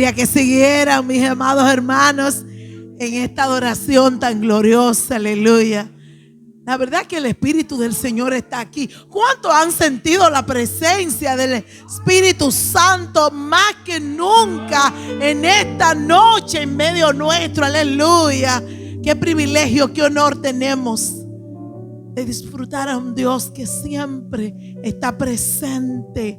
Quería que siguieran, mis amados hermanos, en esta adoración tan gloriosa. Aleluya. La verdad que el Espíritu del Señor está aquí. ¿Cuántos han sentido la presencia del Espíritu Santo más que nunca en esta noche en medio nuestro? Aleluya. Qué privilegio, qué honor tenemos de disfrutar a un Dios que siempre está presente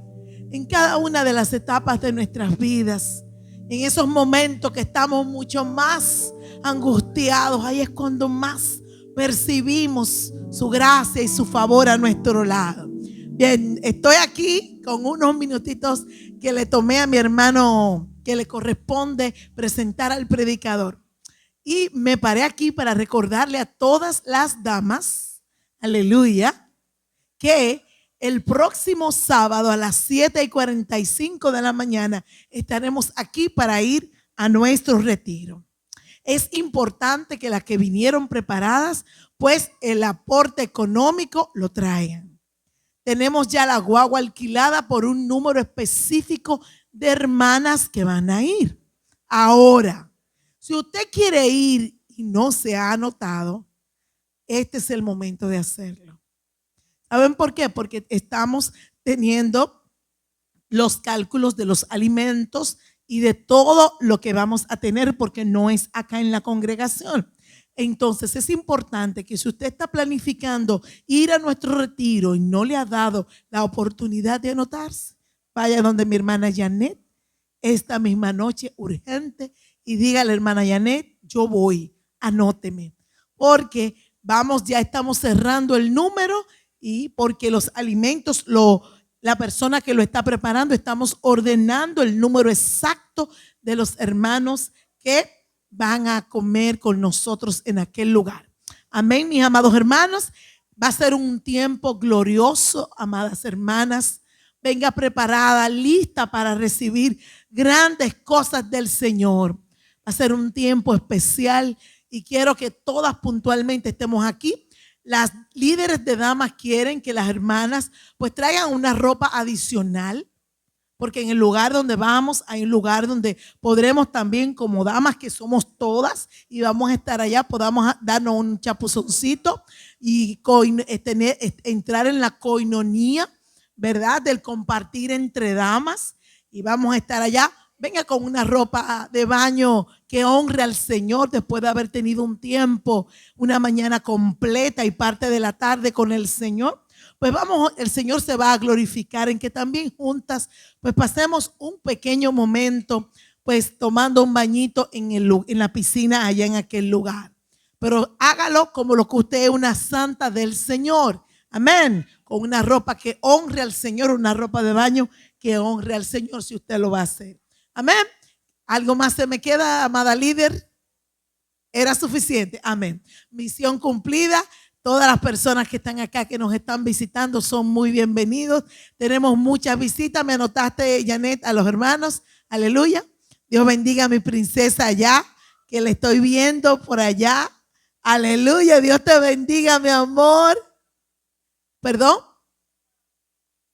en cada una de las etapas de nuestras vidas. En esos momentos que estamos mucho más angustiados, ahí es cuando más percibimos su gracia y su favor a nuestro lado. Bien, estoy aquí con unos minutitos que le tomé a mi hermano que le corresponde presentar al predicador. Y me paré aquí para recordarle a todas las damas, aleluya, que el próximo sábado a las 7:45 de la mañana estaremos aquí para ir a nuestro retiro. Es importante que las que vinieron preparadas, pues el aporte económico lo traigan. Tenemos ya la guagua alquilada por un número específico de hermanas que van a ir. Ahora, si usted quiere ir y no se ha anotado, este es el momento de hacerlo. ¿Saben por qué? Porque estamos teniendo los cálculos de los alimentos y de todo lo que vamos a tener, porque no es acá en la congregación. Entonces es importante que si usted está planificando ir a nuestro retiro y no le ha dado la oportunidad de anotarse, vaya donde mi hermana Janet esta misma noche urgente y dígale, hermana Janet, yo voy, anóteme, porque ya estamos cerrando el número y porque los alimentos, la persona que lo está preparando, estamos ordenando el número exacto de los hermanos que van a comer con nosotros en aquel lugar. Amén, mis amados hermanos. Va a ser un tiempo glorioso, amadas hermanas. Venga preparada, lista para recibir grandes cosas del Señor. Va a ser un tiempo especial y quiero que todas puntualmente estemos aquí. Las líderes de damas quieren que las hermanas pues traigan una ropa adicional, porque en el lugar donde vamos hay un lugar donde podremos también, como damas que somos todas y vamos a estar allá, podamos darnos un chapuzoncito y entrar en la coinonía, ¿verdad? Del compartir entre damas, y vamos a estar allá. Venga con una ropa de baño que honre al Señor después de haber tenido un tiempo, una mañana completa y parte de la tarde con el Señor. Pues el Señor se va a glorificar en que también juntas pues pasemos un pequeño momento pues tomando un bañito en la piscina allá en aquel lugar. Pero hágalo como lo que usted es, una santa del Señor. Amén. Con una ropa que honre al Señor, una ropa de baño que honre al Señor, si usted lo va a hacer. Amén. ¿Algo más se me queda, amada líder? Era suficiente. Amén. Misión cumplida. Todas las personas que están acá, que nos están visitando, son muy bienvenidos. Tenemos muchas visitas. Me anotaste, Janet, a los hermanos. Aleluya. Dios bendiga a mi princesa allá, que le estoy viendo por allá. Aleluya. Dios te bendiga, mi amor. ¿Perdón?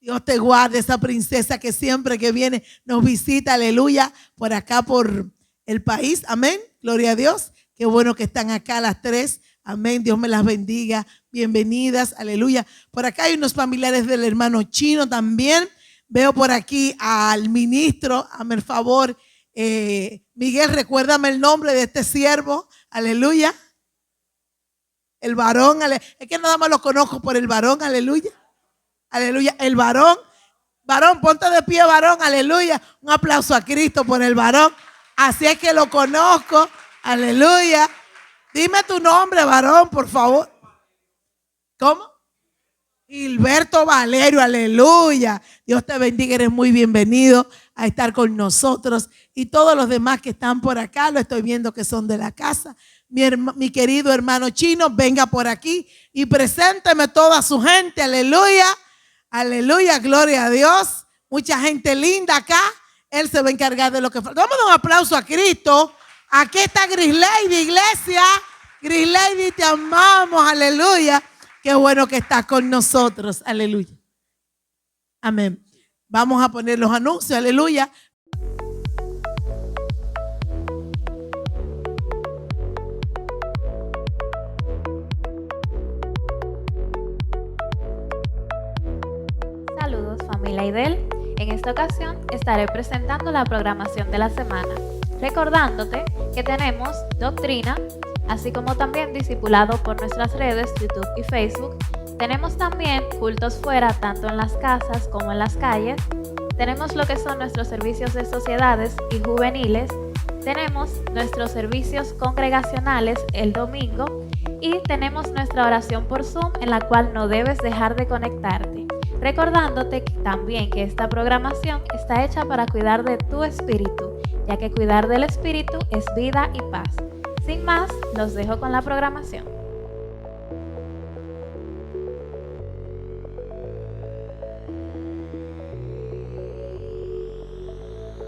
Dios te guarde, esa princesa que siempre que viene nos visita, aleluya, por acá por el país, amén, gloria a Dios, qué bueno que están acá las tres, amén, Dios me las bendiga, bienvenidas, aleluya. Por acá hay unos familiares del hermano Chino también, veo por aquí al ministro, hazme el favor, Miguel, recuérdame el nombre de este siervo, aleluya, el varón, es que nada más lo conozco por el varón, aleluya. Aleluya, el varón, ponte de pie, varón, aleluya. Un aplauso a Cristo por el varón. Así es que lo conozco, aleluya. Dime tu nombre, varón, por favor. ¿Cómo? Gilberto Valerio, aleluya. Dios te bendiga, eres muy bienvenido a estar con nosotros. Y todos los demás que están por acá, lo estoy viendo que son de la casa. Mi querido hermano Chino, venga por aquí y presénteme toda su gente, aleluya. Aleluya, gloria a Dios. Mucha gente linda acá. Él se va a encargar de lo que falta. Vamos a dar un aplauso a Cristo. Aquí está Gris Lady, iglesia. Gris Lady, te amamos, aleluya. Qué bueno que estás con nosotros, aleluya. Amén. Vamos a poner los anuncios, aleluya. Aidel. En esta ocasión estaré presentando la programación de la semana, recordándote que tenemos doctrina, así como también discipulado por nuestras redes YouTube y Facebook. Tenemos también cultos fuera, tanto en las casas como en las calles. Tenemos lo que son nuestros servicios de sociedades y juveniles. Tenemos nuestros servicios congregacionales el domingo y tenemos nuestra oración por Zoom, en la cual no debes dejar de conectarte. Recordándote también que esta programación está hecha para cuidar de tu espíritu, ya que cuidar del espíritu es vida y paz. Sin más, los dejo con la programación.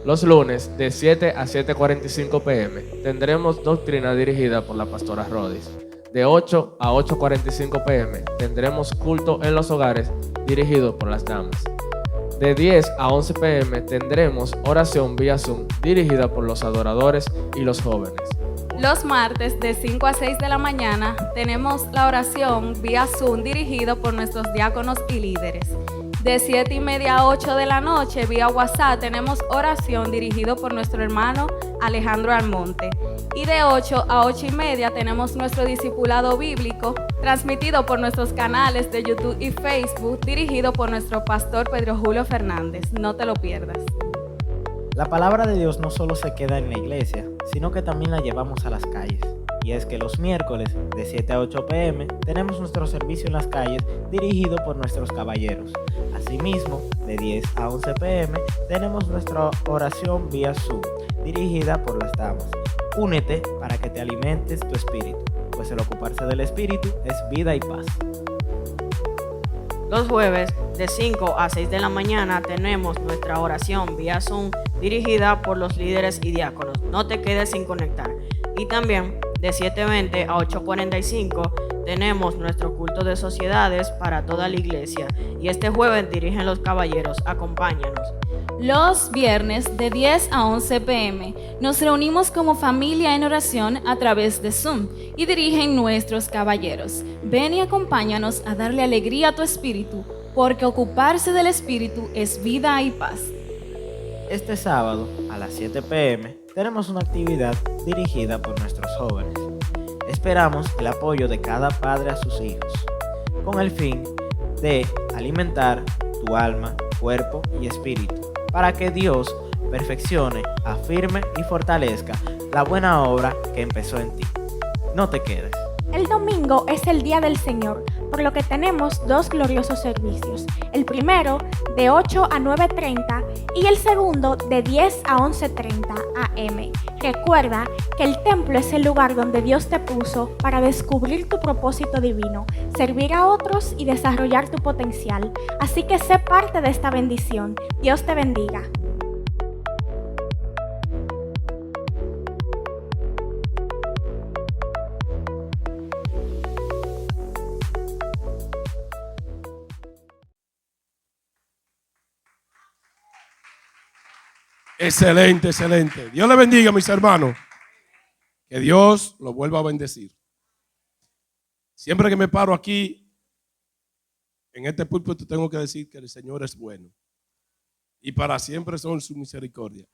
Los lunes de 7 a 7:45 p.m. tendremos doctrina dirigida por la pastora Rodis. De 8 a 8:45 p.m. tendremos culto en los hogares dirigido por las damas. De 10 a 11 p.m. tendremos oración vía Zoom dirigida por los adoradores y los jóvenes. Los martes de 5 a 6 de la mañana tenemos la oración vía Zoom dirigido por nuestros diáconos y líderes. De 7:30 a 8 de la noche vía WhatsApp tenemos oración dirigido por nuestro hermano Alejandro Almonte. Y de 8 a 8:30 tenemos nuestro discipulado bíblico transmitido por nuestros canales de YouTube y Facebook dirigido por nuestro pastor Pedro Julio Fernández. No te lo pierdas. La palabra de Dios no solo se queda en la iglesia, sino que también la llevamos a las calles. Y es que los miércoles de 7 a 8 p.m. tenemos nuestro servicio en las calles dirigido por nuestros caballeros. Asimismo, de 10 a 11 p.m. tenemos nuestra oración vía Zoom dirigida por las damas. Únete para que te alimentes tu espíritu, pues el ocuparse del espíritu es vida y paz. Los jueves de 5 a 6 de la mañana tenemos nuestra oración vía Zoom dirigida por los líderes y diáconos. No te quedes sin conectar. Y también de 7:20 a 8:45 tenemos nuestro culto de sociedades para toda la iglesia. Y este jueves dirigen los caballeros. Acompáñanos. Los viernes de 10 a 11 p.m. nos reunimos como familia en oración a través de Zoom y dirigen nuestros caballeros. Ven y acompáñanos a darle alegría a tu espíritu, porque ocuparse del espíritu es vida y paz. Este sábado a las 7 p.m. tenemos una actividad dirigida por nuestros jóvenes. Esperamos el apoyo de cada padre a sus hijos, con el fin de alimentar tu alma, cuerpo y espíritu, para que Dios perfeccione, afirme y fortalezca la buena obra que empezó en ti. No te quedes. El domingo es el día del Señor, por lo que tenemos dos gloriosos servicios. El primero de 8 a 9:30 y el segundo de 10 a 11:30 am. Recuerda que el templo es el lugar donde Dios te puso para descubrir tu propósito divino, servir a otros y desarrollar tu potencial. Así que sé parte de esta bendición. Dios te bendiga. Excelente, excelente. Dios le bendiga, mis hermanos. Que Dios los vuelva a bendecir. Siempre que me paro aquí, en este púlpito, tengo que decir que el Señor es bueno. Y para siempre son su misericordia.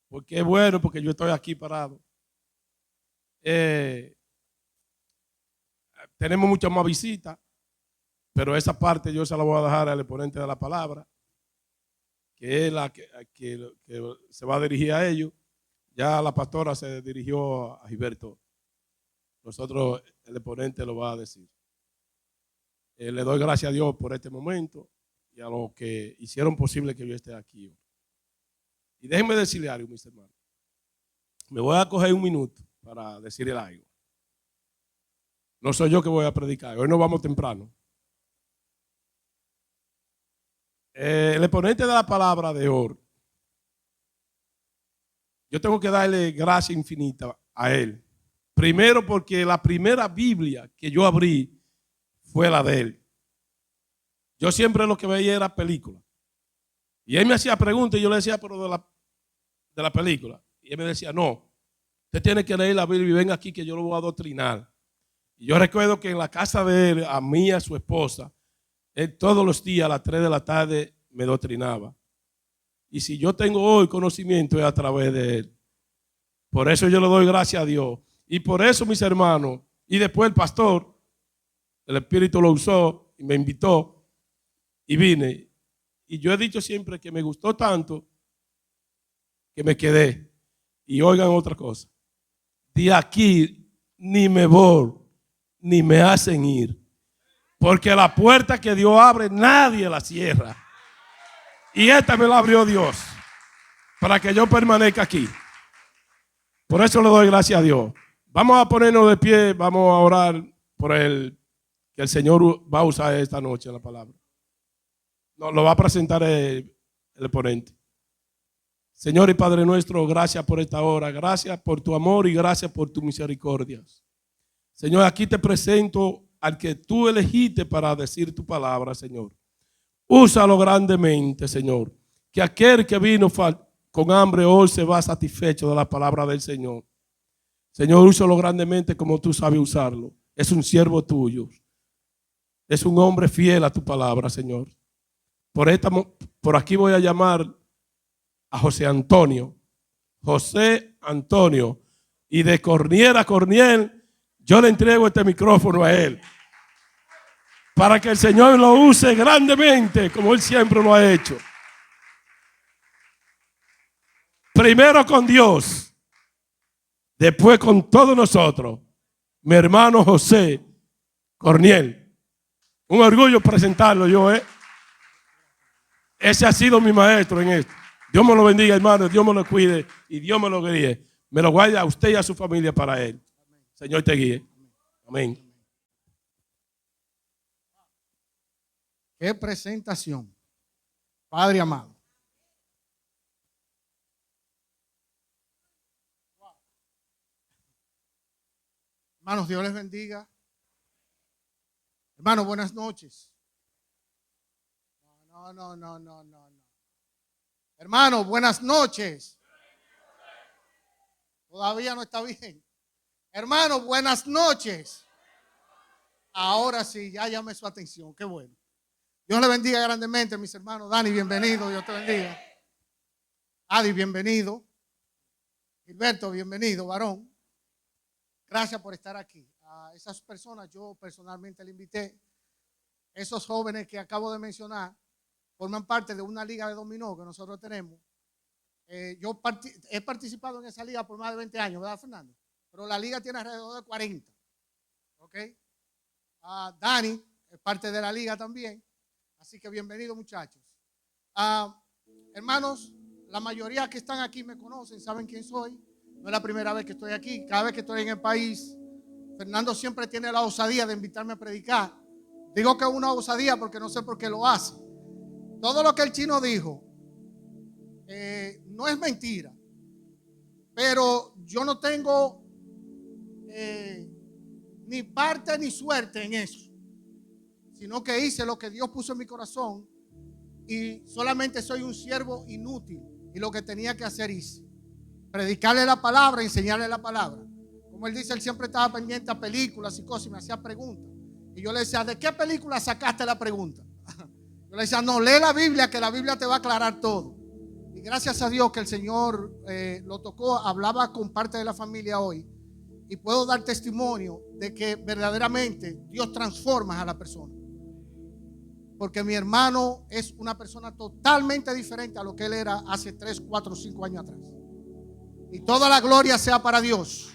Porque es bueno, porque yo estoy aquí parado. Tenemos muchas más visitas, pero esa parte yo se la voy a dejar al exponente de la palabra, que es la que se va a dirigir a ellos. Ya la pastora se dirigió a Gilberto. Nosotros, el exponente lo va a decir. Le doy gracias a Dios por este momento y a los que hicieron posible que yo esté aquí hoy. Y déjenme decirle algo, mis hermanos. Me voy a coger un minuto para decirle algo. No soy yo que voy a predicar. Hoy no vamos temprano. El exponente de la palabra de hoy, yo tengo que darle gracia infinita a él. Primero porque la primera Biblia que yo abrí fue la de él. Yo siempre lo que veía era película. Y él me hacía preguntas y yo le decía, pero de la película. Y él me decía, no, usted tiene que leer la Biblia y venga aquí que yo lo voy a adoctrinar. Y yo recuerdo que en la casa de él, a mí y a su esposa, él todos los días a las 3 de la tarde me doctrinaba. Y si yo tengo hoy conocimiento es a través de él. Por eso yo le doy gracias a Dios. Y por eso, mis hermanos, y después el pastor, el Espíritu lo usó y me invitó y vine. Y yo he dicho siempre que me gustó tanto que me quedé. Y oigan otra cosa. De aquí ni me voy, ni me hacen ir. Porque la puerta que Dios abre, nadie la cierra. Y esta me la abrió Dios para que yo permanezca aquí. Por eso le doy gracias a Dios. Vamos a ponernos de pie, vamos a orar por que el Señor va a usar esta noche la palabra. Nos lo va a presentar el ponente. Señor y Padre nuestro, gracias por esta hora, gracias por tu amor y gracias por tu misericordia. Señor, aquí te presento al que tú elegiste para decir tu palabra, Señor. Úsalo grandemente, Señor. Que aquel que vino con hambre hoy se va satisfecho de la palabra del Señor. Señor, úsalo grandemente como tú sabes usarlo. Es un siervo tuyo. Es un hombre fiel a tu palabra, Señor. Por aquí voy a llamar a José Antonio. José Antonio. Y de Corniel a Corniel, yo le entrego este micrófono a él. Para que el Señor lo use grandemente, como Él siempre lo ha hecho. Primero con Dios, después con todos nosotros. Mi hermano José Corniel. Un orgullo presentarlo yo, Ese ha sido mi maestro en esto. Dios me lo bendiga, hermano. Dios me lo cuide y Dios me lo guíe. Me lo guarde a usted y a su familia para Él. Señor te guíe. Amén. ¡Qué presentación! Padre amado. Hermanos, Dios les bendiga. Hermanos, buenas noches. No. Hermanos, buenas noches. Todavía no está bien. Hermanos, buenas noches. Ahora sí, ya llamé su atención. Qué bueno. Dios le bendiga grandemente, mis hermanos. Dani, bienvenido. Dios te bendiga. Adi, bienvenido. Gilberto, bienvenido, varón. Gracias por estar aquí. A esas personas yo personalmente le invité. Esos jóvenes que acabo de mencionar forman parte de una liga de dominó que nosotros tenemos. Yo he participado en esa liga por más de 20 años, ¿verdad, Fernando? Pero la liga tiene alrededor de 40. ¿Ok? Dani es parte de la liga también. Así que bienvenido, muchachos. Hermanos, la mayoría que están aquí me conocen, saben quién soy. No es la primera vez que estoy aquí. Cada vez que estoy en el país, Fernando siempre tiene la osadía de invitarme a predicar. Digo que es una osadía porque no sé por qué lo hace. Todo lo que el chino dijo no es mentira. Pero yo no tengo ni parte ni suerte en eso. Sino que hice lo que Dios puso en mi corazón y solamente soy un siervo inútil. Y lo que tenía que hacer hice. Predicarle la palabra, enseñarle la palabra. Como él dice, él siempre estaba pendiente a películas y cosas y me hacía preguntas. Y yo le decía, ¿de qué película sacaste la pregunta? Yo le decía, no, lee la Biblia, que la Biblia te va a aclarar todo. Y gracias a Dios que el Señor lo tocó, hablaba con parte de la familia hoy. Y puedo dar testimonio de que verdaderamente Dios transforma a la persona. Porque mi hermano es una persona totalmente diferente a lo que él era hace 3, 4, 5 años atrás. Y toda la gloria sea para Dios.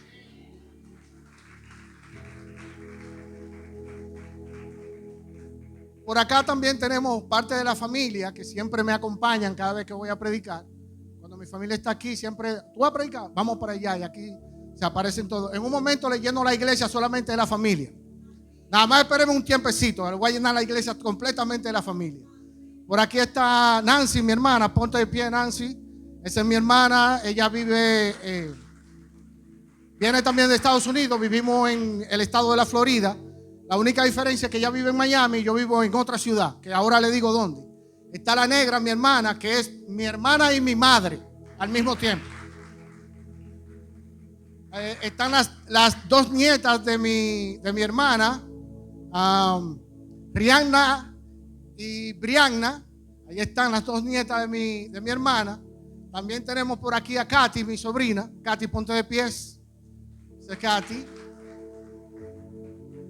Por acá también tenemos parte de la familia que siempre me acompañan cada vez que voy a predicar. Cuando mi familia está aquí, siempre, ¿tú vas a predicar? Vamos para allá y aquí se aparecen todos. En un momento le lleno la iglesia solamente de la familia. Nada más espérenme un tiempecito, le voy a llenar la iglesia completamente de la familia. Por aquí está Nancy, mi hermana, ponte de pie, Nancy. Esa es mi hermana, ella vive, viene también de Estados Unidos, vivimos en el estado de la Florida. La única diferencia es que ella vive en Miami y yo vivo en otra ciudad, que ahora le digo dónde. Está la negra, mi hermana, que es mi hermana y mi madre al mismo tiempo. Están las dos nietas de mi hermana, Rihanna y Brianna. Ahí están las dos nietas de mi hermana. También tenemos por aquí a Katy, mi sobrina. Katy, ponte de pies. Esa es Katy.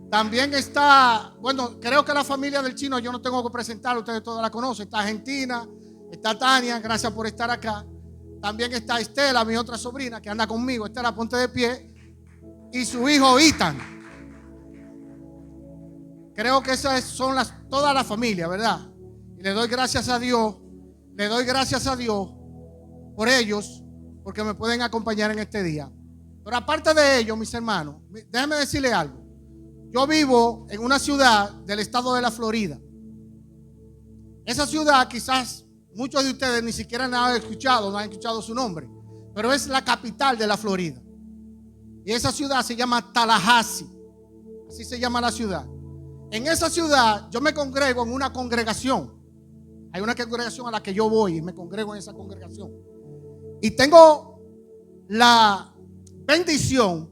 También está, bueno, creo que la familia del chino yo no tengo que presentar, ustedes todos la conocen. Está Argentina, está Tania, gracias por estar acá. También está Estela, mi otra sobrina que anda conmigo. Estela, ponte de pie. Y su hijo Ethan. Creo que esas son toda la familia, ¿verdad? Y le doy gracias a Dios. Le doy gracias a Dios por ellos, porque me pueden acompañar en este día. Pero aparte de ello, mis hermanos, déjenme decirle algo. Yo vivo en una ciudad del estado de la Florida. Esa ciudad quizás muchos de ustedes ni siquiera no han escuchado su nombre, pero es la capital de la Florida. Y esa ciudad se llama Tallahassee. Así se llama la ciudad. En esa ciudad yo me congrego en una congregación. Hay una congregación a la que yo voy y me congrego en esa congregación. Y tengo la bendición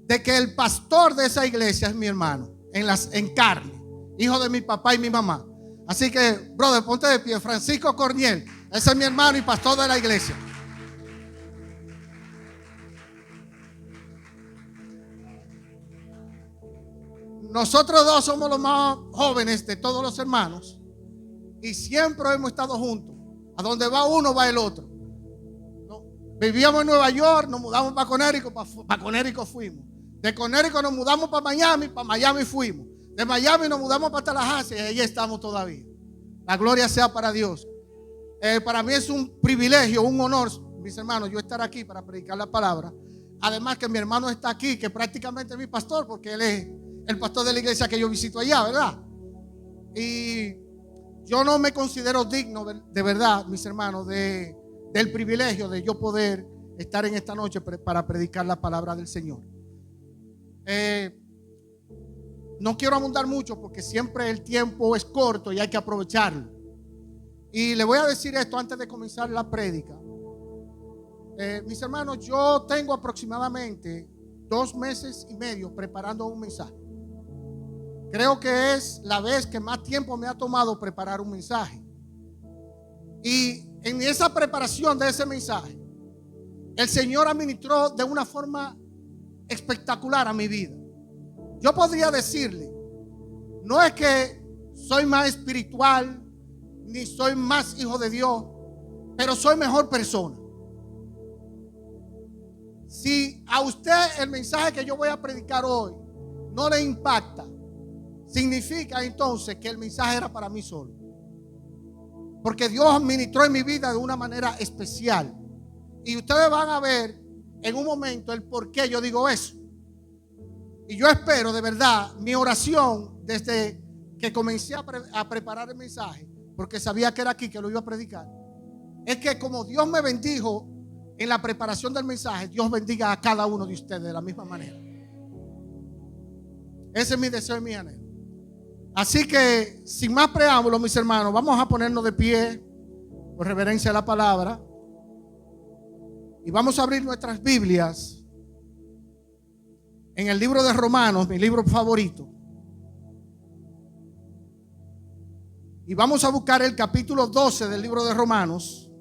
de que el pastor de esa iglesia es mi hermano, en carne, hijo de mi papá y mi mamá. Así que, brother, ponte de pie. Francisco Corniel, ese es mi hermano y pastor de la iglesia. Nosotros dos somos los más jóvenes de todos los hermanos y siempre hemos estado juntos. A donde va uno, va el otro. Vivíamos en Nueva York, nos mudamos para Connecticut, para Connecticut fuimos. De Connecticut nos mudamos para Miami fuimos. De Miami nos mudamos para Tallahassee y ahí estamos todavía. La gloria sea para Dios. Para mí es un privilegio, un honor, mis hermanos, yo estar aquí para predicar la palabra. Además que mi hermano está aquí, que prácticamente es mi pastor, porque él es el pastor de la iglesia que yo visito allá, ¿verdad? Y yo no me considero digno, de verdad, mis hermanos, del privilegio de yo poder estar en esta noche para predicar la palabra del Señor. No quiero abundar mucho porque siempre el tiempo es corto y hay que aprovecharlo. Y le voy a decir esto antes de comenzar la prédica. Mis hermanos, yo tengo aproximadamente 2 meses y medio preparando un mensaje. Creo que es la vez que más tiempo me ha tomado preparar un mensaje. Y en esa preparación de ese mensaje, el Señor administró de una forma espectacular a mi vida. Yo podría decirle, no es que soy más espiritual, ni soy más hijo de Dios, pero soy mejor persona. Si a usted el mensaje que yo voy a predicar hoy no le impacta, significa entonces que el mensaje era para mí solo. Porque Dios administró en mi vida de una manera especial. Y ustedes van a ver en un momento el por qué yo digo eso. Y yo espero de verdad, mi oración desde que comencé a preparar el mensaje, porque sabía que era aquí que lo iba a predicar, es que como Dios me bendijo en la preparación del mensaje, Dios bendiga a cada uno de ustedes de la misma manera. Ese es mi deseo y mi anhelo. Así que, sin más preámbulos, mis hermanos, vamos a ponernos de pie por reverencia a la palabra y vamos a abrir nuestras Biblias en el libro de Romanos, mi libro favorito, y vamos a buscar el capítulo 12 del libro de Romanos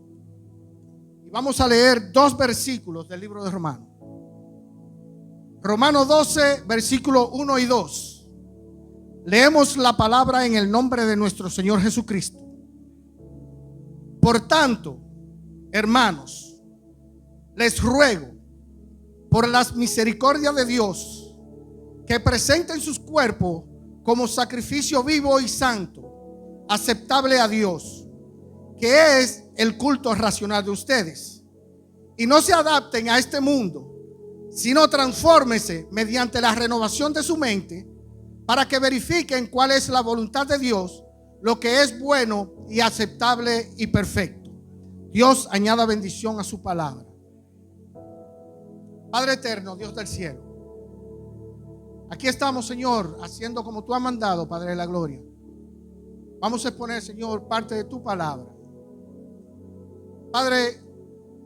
y vamos a leer 2 versículos del libro de Romanos. Romanos 12, versículos 1 y 2. Leemos la palabra en el nombre de nuestro Señor Jesucristo. Por tanto, hermanos, les ruego por las misericordias de Dios que presenten sus cuerpos como sacrificio vivo y santo, aceptable a Dios, que es el culto racional de ustedes. Y no se adapten a este mundo, sino transfórmense mediante la renovación de su mente, para que verifiquen cuál es la voluntad de Dios, lo que es bueno y aceptable y perfecto. Dios añada bendición a su palabra. Padre eterno, Dios del cielo, aquí estamos, Señor, haciendo como tú has mandado, Padre de la gloria. Vamos a exponer, Señor, parte de tu palabra. Padre,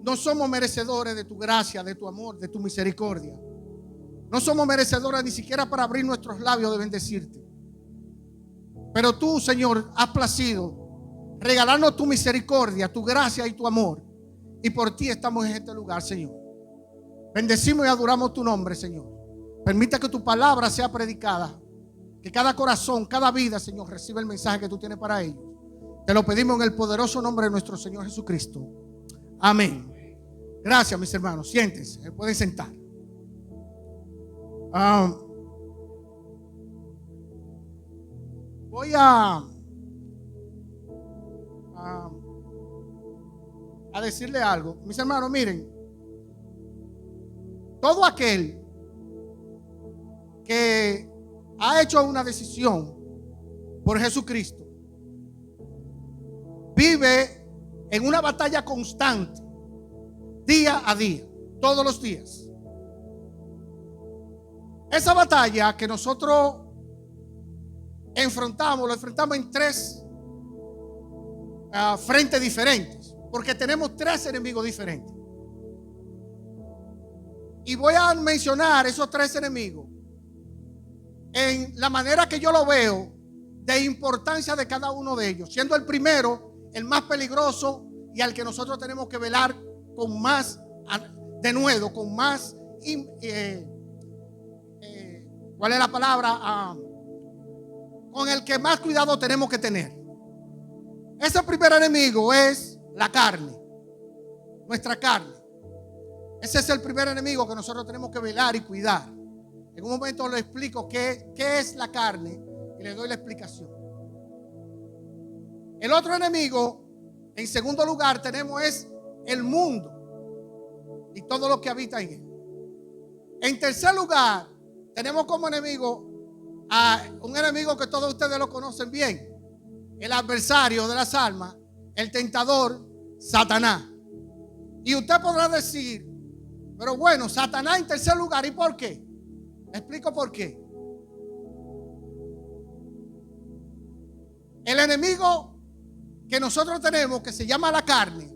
no somos merecedores de tu gracia, de tu amor, de tu misericordia. No somos merecedores ni siquiera para abrir nuestros labios de bendecirte. Pero tú, Señor, has placido regalarnos tu misericordia, tu gracia y tu amor. Y por ti estamos en este lugar, Señor. Bendecimos y adoramos tu nombre, Señor. Permita que tu palabra sea predicada. Que cada corazón, cada vida, Señor, reciba el mensaje que tú tienes para ellos. Te lo pedimos en el poderoso nombre de nuestro Señor Jesucristo. Amén. Gracias, mis hermanos. Siéntense, se pueden sentar. Voy a decirle algo. Mis hermanos, miren. Todo aquel que ha hecho una decisión por Jesucristo vive en una batalla constante, día a día, todos los días. Esa batalla que nosotros lo enfrentamos en tres frentes diferentes, porque tenemos tres enemigos diferentes. Y voy a mencionar esos tres enemigos en la manera que yo lo veo de importancia de cada uno de ellos, siendo el primero el más peligroso y al que nosotros tenemos que velar con más denuedo, con más ¿cuál es la palabra? Con el que más cuidado tenemos que tener. Ese primer enemigo es la carne, nuestra carne. Ese es el primer enemigo que nosotros tenemos que velar y cuidar. En un momento le explico qué es la carne y le doy la explicación. El otro enemigo, en segundo lugar, tenemos es el mundo y todo lo que habita en él. En tercer lugar, tenemos como enemigo a un enemigo que todos ustedes lo conocen bien, el adversario de las almas, el tentador, Satanás. Y usted podrá decir, pero bueno, Satanás en tercer lugar, ¿y por qué? Explico por qué. El enemigo que nosotros tenemos, que se llama la carne,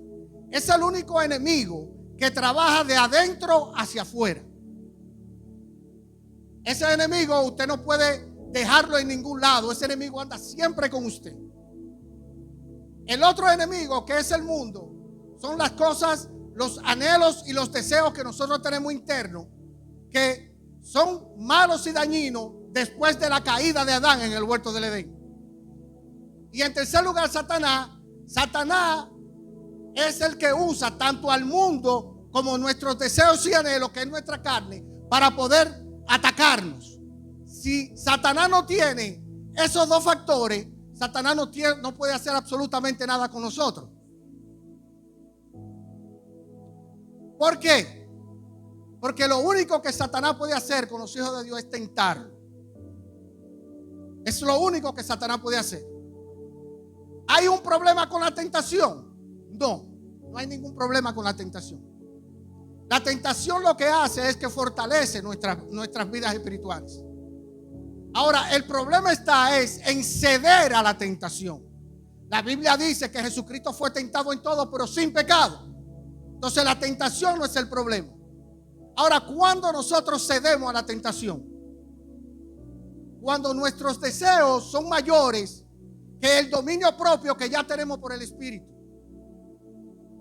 es el único enemigo que trabaja de adentro hacia afuera. Ese enemigo usted no puede dejarlo en ningún lado. Ese enemigo anda siempre con usted. El otro enemigo, que es el mundo, son las cosas, los anhelos y los deseos que nosotros tenemos internos, que son malos y dañinos después de la caída de Adán en el huerto del Edén. Y en tercer lugar, Satanás. Satanás es el que usa tanto al mundo como nuestros deseos y anhelos, que es nuestra carne, para poder atacarnos. Si Satanás no tiene esos dos factores, Satanás no puede hacer absolutamente nada con nosotros. ¿Por qué? Porque lo único que Satanás puede hacer con los hijos de Dios es tentarlo. Es lo único que Satanás puede hacer. ¿Hay un problema con la tentación? No hay ningún problema con la tentación. La tentación lo que hace es que fortalece nuestras vidas espirituales. Ahora, el problema es en ceder a la tentación. La Biblia dice que Jesucristo fue tentado en todo, pero sin pecado. Entonces la tentación no es el problema. Ahora, ¿cuándo nosotros cedemos a la tentación? Cuando nuestros deseos son mayores que el dominio propio que ya tenemos por el Espíritu.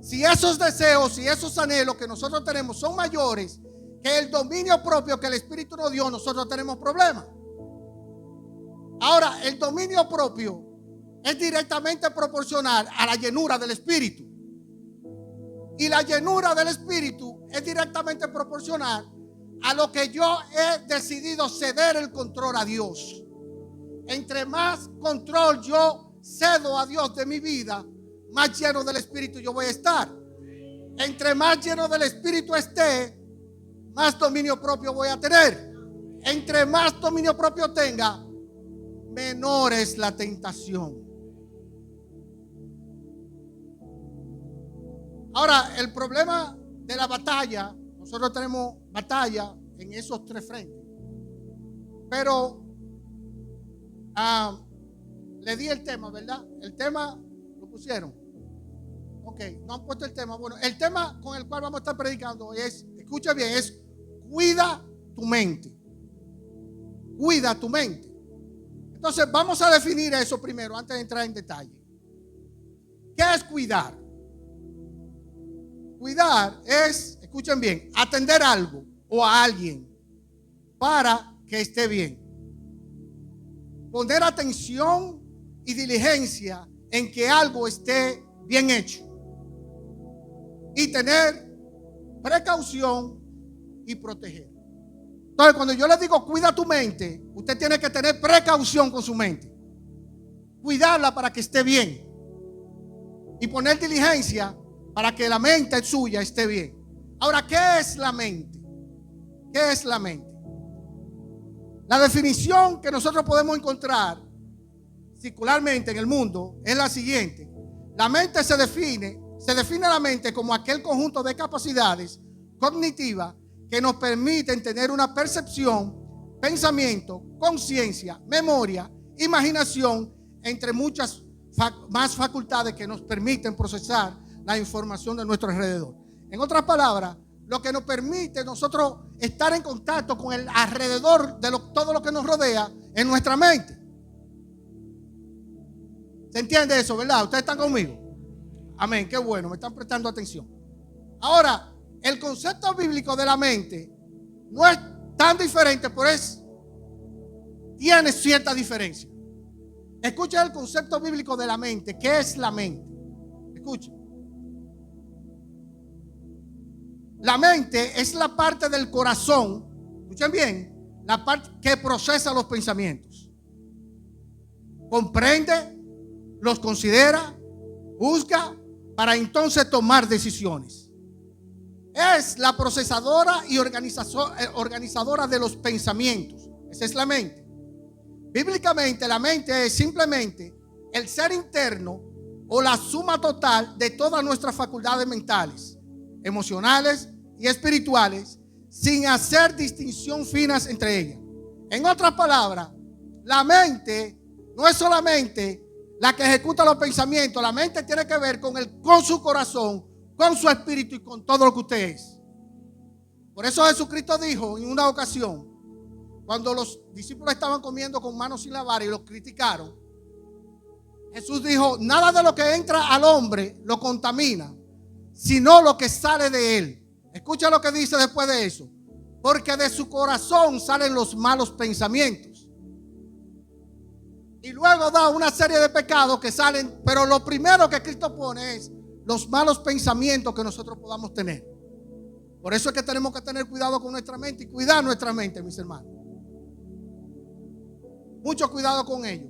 Si esos deseos y esos anhelos que nosotros tenemos son mayores que el dominio propio que el Espíritu nos dio, nosotros tenemos problemas. Ahora, el dominio propio es directamente proporcional a la llenura del Espíritu. Y la llenura del Espíritu es directamente proporcional a lo que yo he decidido ceder el control a Dios. Entre más control yo cedo a Dios de mi vida, más lleno del Espíritu yo voy a estar. Entre más lleno del Espíritu esté, más dominio propio voy a tener. Entre más dominio propio tenga, menor es la tentación. Ahora, el problema de la batalla, nosotros tenemos batalla en esos tres frentes. Pero le di el tema, ¿verdad? El tema lo pusieron. Ok, no han puesto el tema. Bueno, el tema con el cual vamos a estar predicando es, escucha bien, es cuida tu mente. Cuida tu mente. Entonces vamos a definir eso primero antes de entrar en detalle. ¿Qué es cuidar? Cuidar es, escuchen bien, atender algo o a alguien para que esté bien. Poner atención y diligencia en que algo esté bien hecho. Y tener precaución y proteger. Entonces, cuando yo le digo cuida tu mente, usted tiene que tener precaución con su mente. Cuidarla para que esté bien. Y poner diligencia para que la mente suya esté bien. Ahora, ¿qué es la mente? ¿Qué es la mente? La definición que nosotros podemos encontrar circularmente en el mundo es la siguiente. La mente se define la mente como aquel conjunto de capacidades cognitivas que nos permiten tener una percepción, pensamiento, conciencia, memoria, imaginación, entre muchas más facultades que nos permiten procesar la información de nuestro alrededor. En otras palabras, lo que nos permite nosotros estar en contacto con el alrededor de todo lo que nos rodea es nuestra mente. ¿Se entiende eso, verdad? ¿Ustedes están conmigo? Amén, qué bueno, me están prestando atención. Ahora, el concepto bíblico de la mente no es tan diferente, pero tiene cierta diferencia. Escuchen el concepto bíblico de la mente. ¿Qué es la mente? Escuchen. La mente es la parte del corazón, escuchen bien, la parte que procesa los pensamientos. Comprende, los considera, juzga, para entonces tomar decisiones. Es la procesadora y organizadora de los pensamientos. Esa es la mente. Bíblicamente, la mente es simplemente el ser interno o la suma total de todas nuestras facultades mentales, emocionales y espirituales, sin hacer distinción finas entre ellas. En otras palabras, la mente no es solamente la que ejecuta los pensamientos. La mente tiene que ver con su corazón, con su espíritu y con todo lo que usted es. Por eso Jesucristo dijo en una ocasión, cuando los discípulos estaban comiendo con manos sin lavar y los criticaron, Jesús dijo: nada de lo que entra al hombre lo contamina, sino lo que sale de él. Escucha lo que dice después de eso. Porque de su corazón salen los malos pensamientos. Y luego da una serie de pecados que salen, pero lo primero que Cristo pone es los malos pensamientos que nosotros podamos tener. Por eso es que tenemos que tener cuidado con nuestra mente y cuidar nuestra mente, mis hermanos. Mucho cuidado con ello.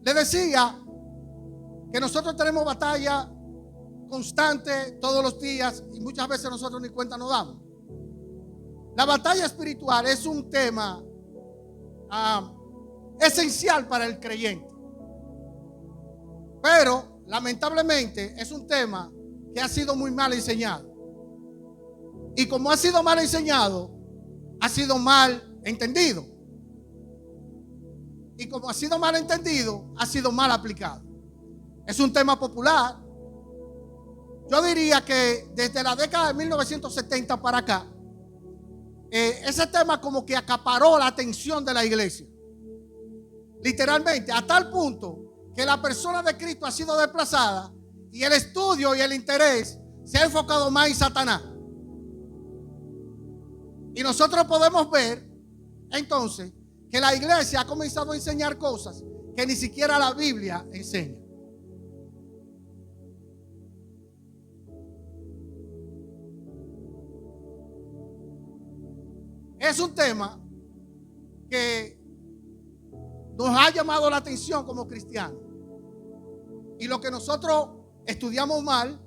Le decía que nosotros tenemos batalla constante todos los días y muchas veces nosotros ni cuenta nos damos. La batalla espiritual es un tema esencial para el creyente, pero lamentablemente es un tema que ha sido muy mal enseñado, y como ha sido mal enseñado, ha sido mal entendido, y como ha sido mal entendido, ha sido mal aplicado. Es un tema popular. Yo diría que desde la década de 1970 para acá, ese tema como que acaparó la atención de la iglesia. Literalmente, a tal punto que la persona de Cristo ha sido desplazada y el estudio y el interés se ha enfocado más en Satanás. Y nosotros podemos ver entonces que la iglesia ha comenzado a enseñar cosas que ni siquiera la Biblia enseña. Es un tema que nos ha llamado la atención como cristianos. Y lo que nosotros estudiamos mal,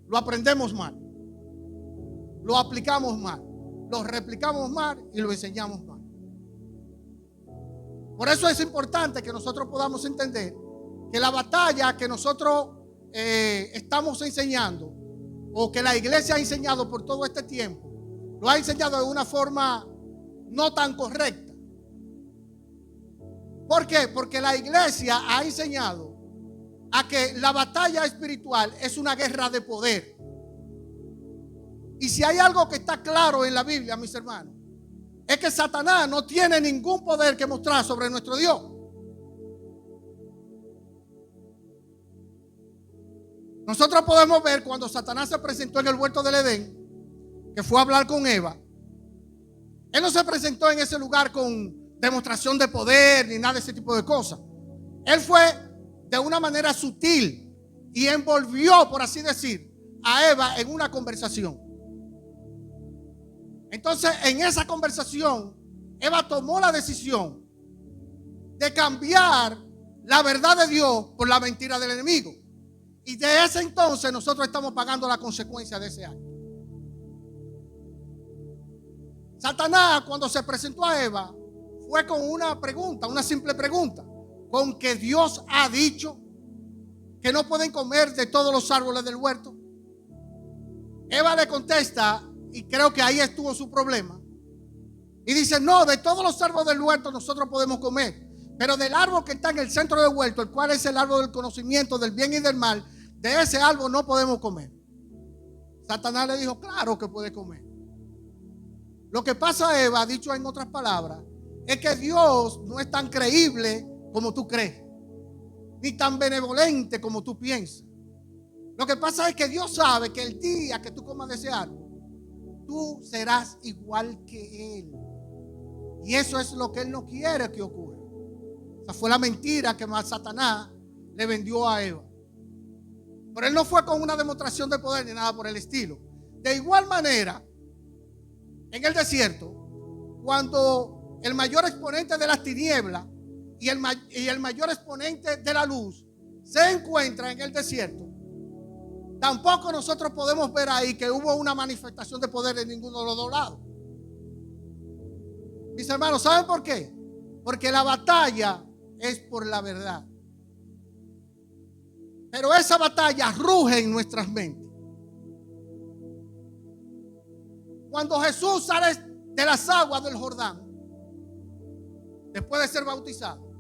lo aprendemos mal. Lo aplicamos mal. Lo replicamos mal y lo enseñamos mal. Por eso es importante que nosotros podamos entender que la batalla que nosotros estamos enseñando, o que la iglesia ha enseñado por todo este tiempo, lo ha enseñado de una forma no tan correcta. ¿Por qué? Porque la iglesia ha enseñado a que la batalla espiritual es una guerra de poder. Y si hay algo que está claro en la Biblia, mis hermanos, es que Satanás no tiene ningún poder que mostrar sobre nuestro Dios. Nosotros podemos ver cuando Satanás se presentó en el huerto del Edén, que fue a hablar con Eva. Él no se presentó en ese lugar con demostración de poder ni nada de ese tipo de cosas. Él fue de una manera sutil y envolvió, por así decir, a Eva en una conversación. Entonces, en esa conversación, Eva tomó la decisión de cambiar la verdad de Dios por la mentira del enemigo. Y de ese entonces nosotros estamos pagando la consecuencia de ese acto. Satanás, cuando se presentó a Eva, fue con una pregunta, una simple pregunta: ¿con que Dios ha dicho que no pueden comer de todos los árboles del huerto? Eva le contesta, y creo que ahí estuvo su problema, y dice: no, de todos los árboles del huerto nosotros podemos comer, pero del árbol que está en el centro del huerto, el cual es el árbol del conocimiento del bien y del mal, de ese árbol no podemos comer. Satanás le dijo: claro que puede comer. Lo que pasa, Eva, dicho en otras palabras, es que Dios no es tan creíble como tú crees, ni tan benevolente como tú piensas. Lo que pasa es que Dios sabe que el día que tú comas de ese árbol, tú serás igual que Él. Y eso es lo que Él no quiere que ocurra. Esa fue la mentira que Satanás le vendió a Eva. Pero Él no fue con una demostración de poder ni nada por el estilo. De igual manera, en el desierto, cuando el mayor exponente de las tinieblas y el mayor exponente de la luz se encuentra en el desierto, tampoco nosotros podemos ver ahí que hubo una manifestación de poder de ninguno de los dos lados. Mis hermanos, ¿saben por qué? Porque la batalla es por la verdad. Pero esa batalla ruge en nuestras mentes. Cuando Jesús sale de las aguas del Jordán, después de ser bautizado,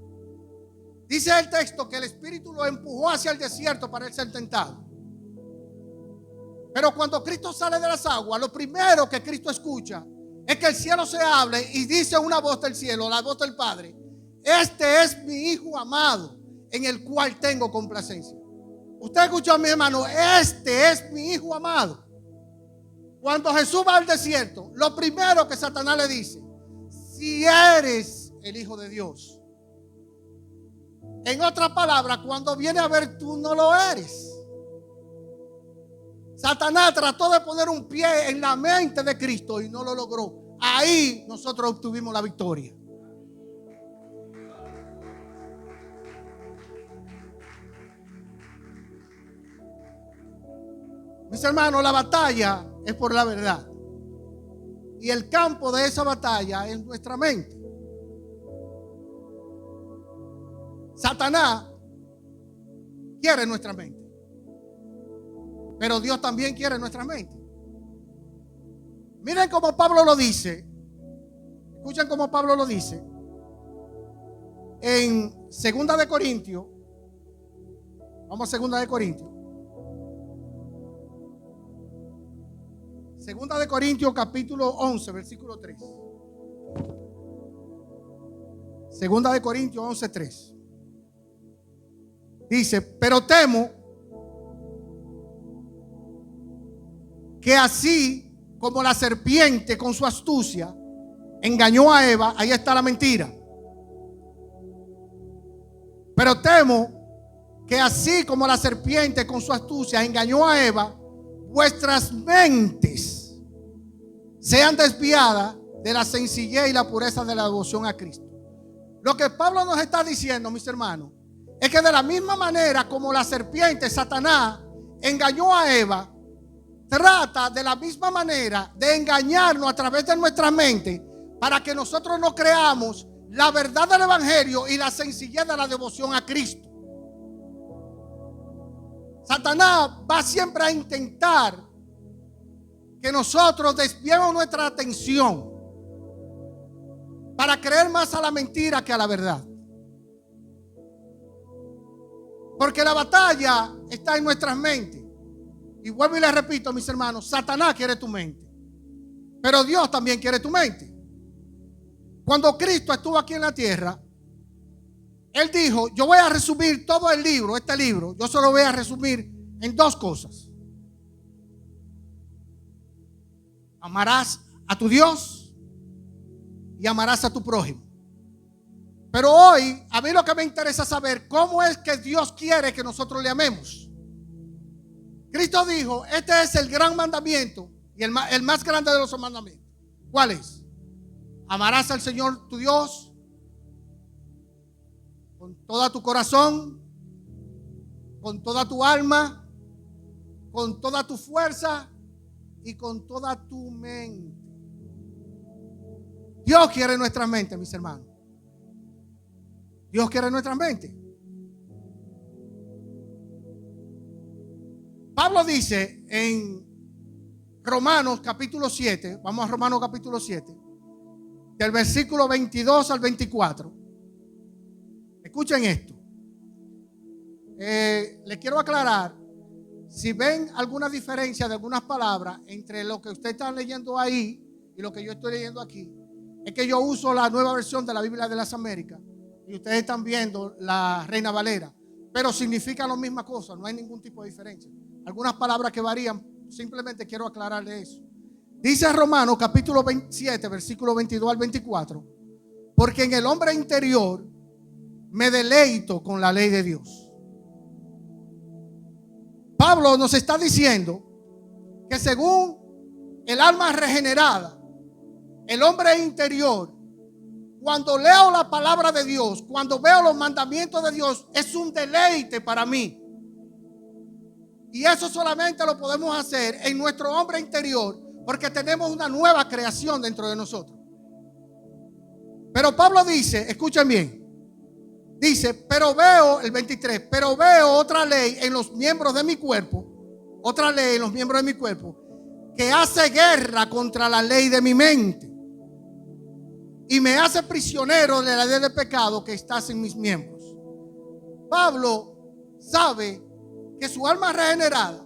dice el texto que el Espíritu lo empujó hacia el desierto para él ser tentado. Pero cuando Cristo sale de las aguas, lo primero que Cristo escucha es que el cielo se abre y dice una voz del cielo, la voz del Padre: este es mi Hijo amado, en el cual tengo complacencia. Usted escuchó, mi hermano, este es mi Hijo amado. Cuando Jesús va al desierto, lo primero que Satanás le dice: si eres el Hijo de Dios. En otras palabras, cuando viene a ver, tú no lo eres. Satanás trató de poner un pie en la mente de Cristo y no lo logró. Ahí nosotros obtuvimos la victoria. Mis hermanos, la batalla es por la verdad. Y el campo de esa batalla es nuestra mente. Satanás quiere nuestra mente, pero Dios también quiere nuestra mente. Miren cómo Pablo lo dice. Escuchen cómo Pablo lo dice en 2 de Corintios. Vamos a 2 de Corintios. 2 de Corintios capítulo 11, versículo 3. 2 de Corintios 11, 3. Dice: pero temo que así como la serpiente con su astucia engañó a Eva, ahí está la mentira. Pero temo que así como la serpiente con su astucia engañó a Eva, vuestras mentes sean desviadas de la sencillez y la pureza de la devoción a Cristo. Lo que Pablo nos está diciendo, mis hermanos, es que de la misma manera como la serpiente, Satanás, engañó a Eva, trata de la misma manera de engañarnos a través de nuestra mente para que nosotros no creamos la verdad del Evangelio y la sencillez de la devoción a Cristo. Satanás va siempre a intentar que nosotros desviemos nuestra atención para creer más a la mentira que a la verdad. Porque la batalla está en nuestras mentes. Y vuelvo y les repito, mis hermanos, Satanás quiere tu mente, pero Dios también quiere tu mente. Cuando Cristo estuvo aquí en la tierra, Él dijo: yo voy a resumir todo el libro, este libro, yo solo voy a resumir en dos cosas. Amarás a tu Dios y amarás a tu prójimo. Pero hoy a mí lo que me interesa saber cómo es que Dios quiere que nosotros le amemos. Cristo dijo, este es el gran mandamiento y el más grande de los mandamientos. ¿Cuál es? Amarás al Señor tu Dios con todo tu corazón, con toda tu alma, con toda tu fuerza y con toda tu mente. Dios quiere nuestra mente, mis hermanos. Dios quiere nuestra mente. Pablo dice en Romanos capítulo 7, vamos a Romanos capítulo 7, del versículo 22 al 24. Escuchen esto. Les quiero aclarar, si ven alguna diferencia de algunas palabras entre lo que usted está leyendo ahí y lo que yo estoy leyendo aquí, es que yo uso la nueva versión de la Biblia de las Américas y ustedes están viendo la Reina Valera, pero significan la misma cosa, no hay ningún tipo de diferencia. Algunas palabras que varían, simplemente quiero aclararle eso. Dice Romanos capítulo 27, versículo 22 al 24, porque en el hombre interior me deleito con la ley de Dios. Pablo nos está diciendo que según el alma regenerada, el hombre interior, cuando leo la palabra de Dios, cuando veo los mandamientos de Dios, es un deleite para mí. Y eso solamente lo podemos hacer en nuestro hombre interior, porque tenemos una nueva creación dentro de nosotros. Pero Pablo dice, escuchen bien, dice, pero veo, el 23, pero veo otra ley en los miembros de mi cuerpo, otra ley en los miembros de mi cuerpo, que hace guerra contra la ley de mi mente y me hace prisionero de la ley de pecado que está en mis miembros. Pablo sabe que su alma regenerada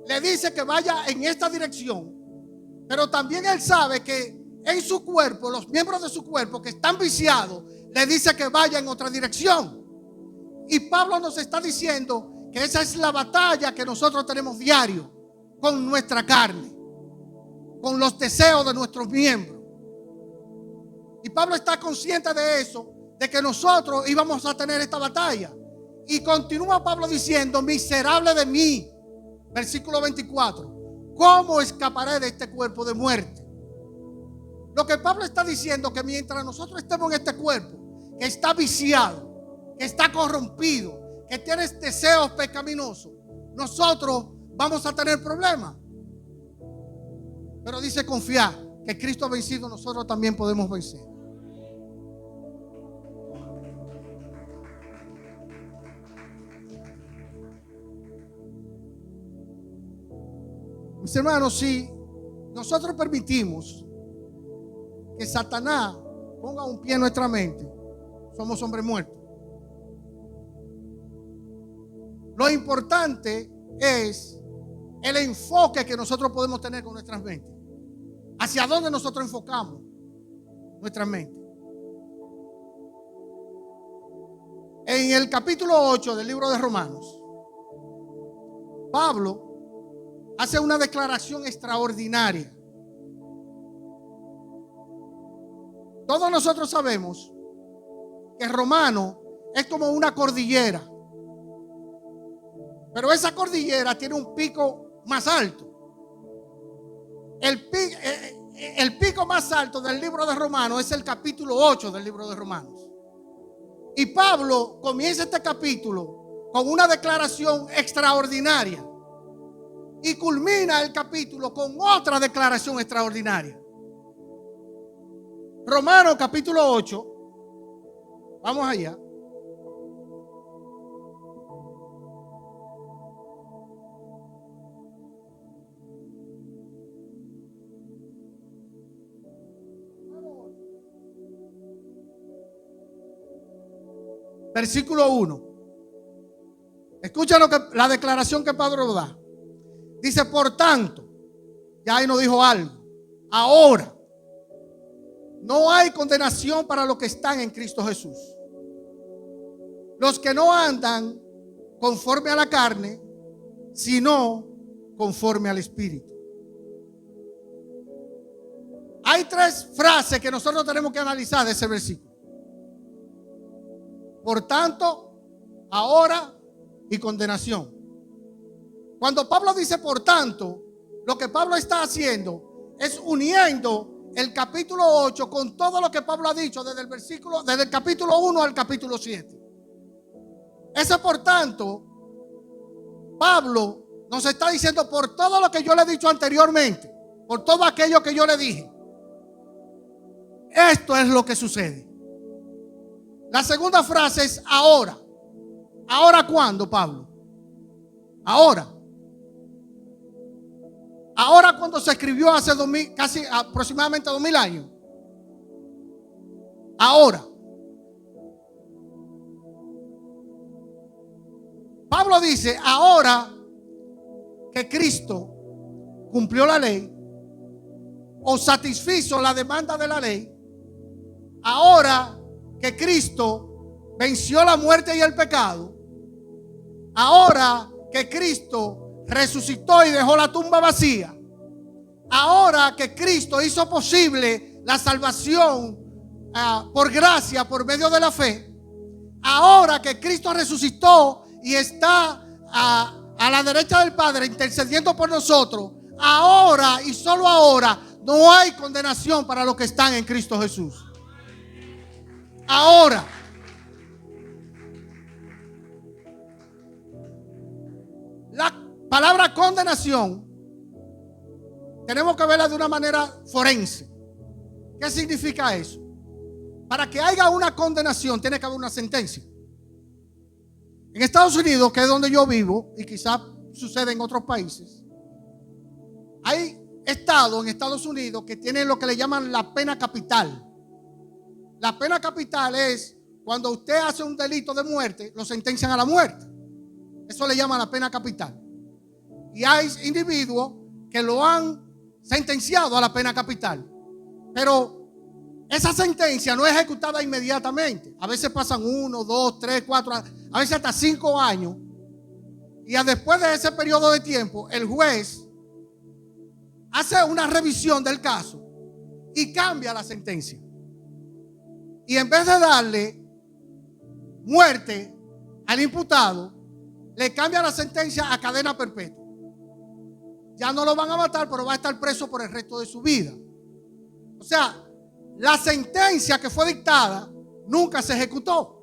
le dice que vaya en esta dirección, pero también él sabe que en su cuerpo, los miembros de su cuerpo que están viciados, le dice que vaya en otra dirección. Y Pablo nos está diciendo que esa es la batalla que nosotros tenemos diario con nuestra carne, con los deseos de nuestros miembros. Y Pablo está consciente de eso, de que nosotros íbamos a tener esta batalla. Y continúa Pablo diciendo, miserable de mí, versículo 24, ¿cómo escaparé de este cuerpo de muerte? Lo que Pablo está diciendo, que mientras nosotros estemos en este cuerpo, que está viciado, que está corrompido, que tiene deseos pecaminosos, nosotros vamos a tener problemas. Pero dice confiar que Cristo ha vencido, nosotros también podemos vencer. Mis hermanos, si nosotros permitimos que Satanás ponga un pie en nuestra mente, somos hombres muertos. Lo importante es el enfoque que nosotros podemos tener con nuestras mentes. ¿Hacia dónde nosotros enfocamos nuestra mente? En el capítulo 8 del libro de Romanos, Pablo hace una declaración extraordinaria. Todos nosotros sabemos que Romano es como una cordillera, pero esa cordillera tiene un pico más alto. El pico más alto del libro de Romanos es el capítulo 8 del libro de Romanos. Y Pablo comienza este capítulo con una declaración extraordinaria y culmina el capítulo con otra declaración extraordinaria. Romanos capítulo 8, vamos allá. Versículo 1. Escucha la declaración que Pablo da. Dice, por tanto, ya ahí nos dijo algo. Ahora, no hay condenación para los que están en Cristo Jesús. Los que no andan conforme a la carne, sino conforme al Espíritu. Hay tres frases que nosotros tenemos que analizar de ese versículo. Por tanto, ahora y condenación. Cuando Pablo dice por tanto, lo que Pablo está haciendo es uniendo el capítulo 8 con todo lo que Pablo ha dicho desde el capítulo 1 al capítulo 7. Ese por tanto, Pablo nos está diciendo por todo lo que yo le he dicho anteriormente, por todo aquello que yo le dije. Esto es lo que sucede. La segunda frase es ahora. ¿Ahora cuándo, Pablo? Ahora. Ahora cuando se escribió hace casi aproximadamente 2000 años. Ahora. Pablo dice, ahora que Cristo cumplió la ley o satisfizo la demanda de la ley, ahora que Cristo venció la muerte y el pecado, ahora que Cristo resucitó y dejó la tumba vacía, ahora que Cristo hizo posible la salvación por gracia, por medio de la fe, ahora que Cristo resucitó y está a la derecha del Padre intercediendo por nosotros, ahora y solo ahora no hay condenación para los que están en Cristo Jesús. Ahora. La palabra condenación tenemos que verla de una manera forense. ¿Qué significa eso? Para que haya una condenación tiene que haber una sentencia. En Estados Unidos, que es donde yo vivo, y quizás sucede en otros países, hay estados en Estados Unidos que tienen lo que le llaman la pena capital. La pena capital es cuando usted hace un delito de muerte, lo sentencian a la muerte. Eso le llaman la pena capital. Y hay individuos que lo han sentenciado a la pena capital. Pero esa sentencia no es ejecutada inmediatamente. A veces pasan 1, 2, 3, 4, a veces hasta 5 años. Y después de ese periodo de tiempo, el juez hace una revisión del caso y cambia la sentencia. Y en vez de darle muerte al imputado, le cambia la sentencia a cadena perpetua. Ya no lo van a matar, pero va a estar preso por el resto de su vida. O sea, la sentencia que fue dictada nunca se ejecutó.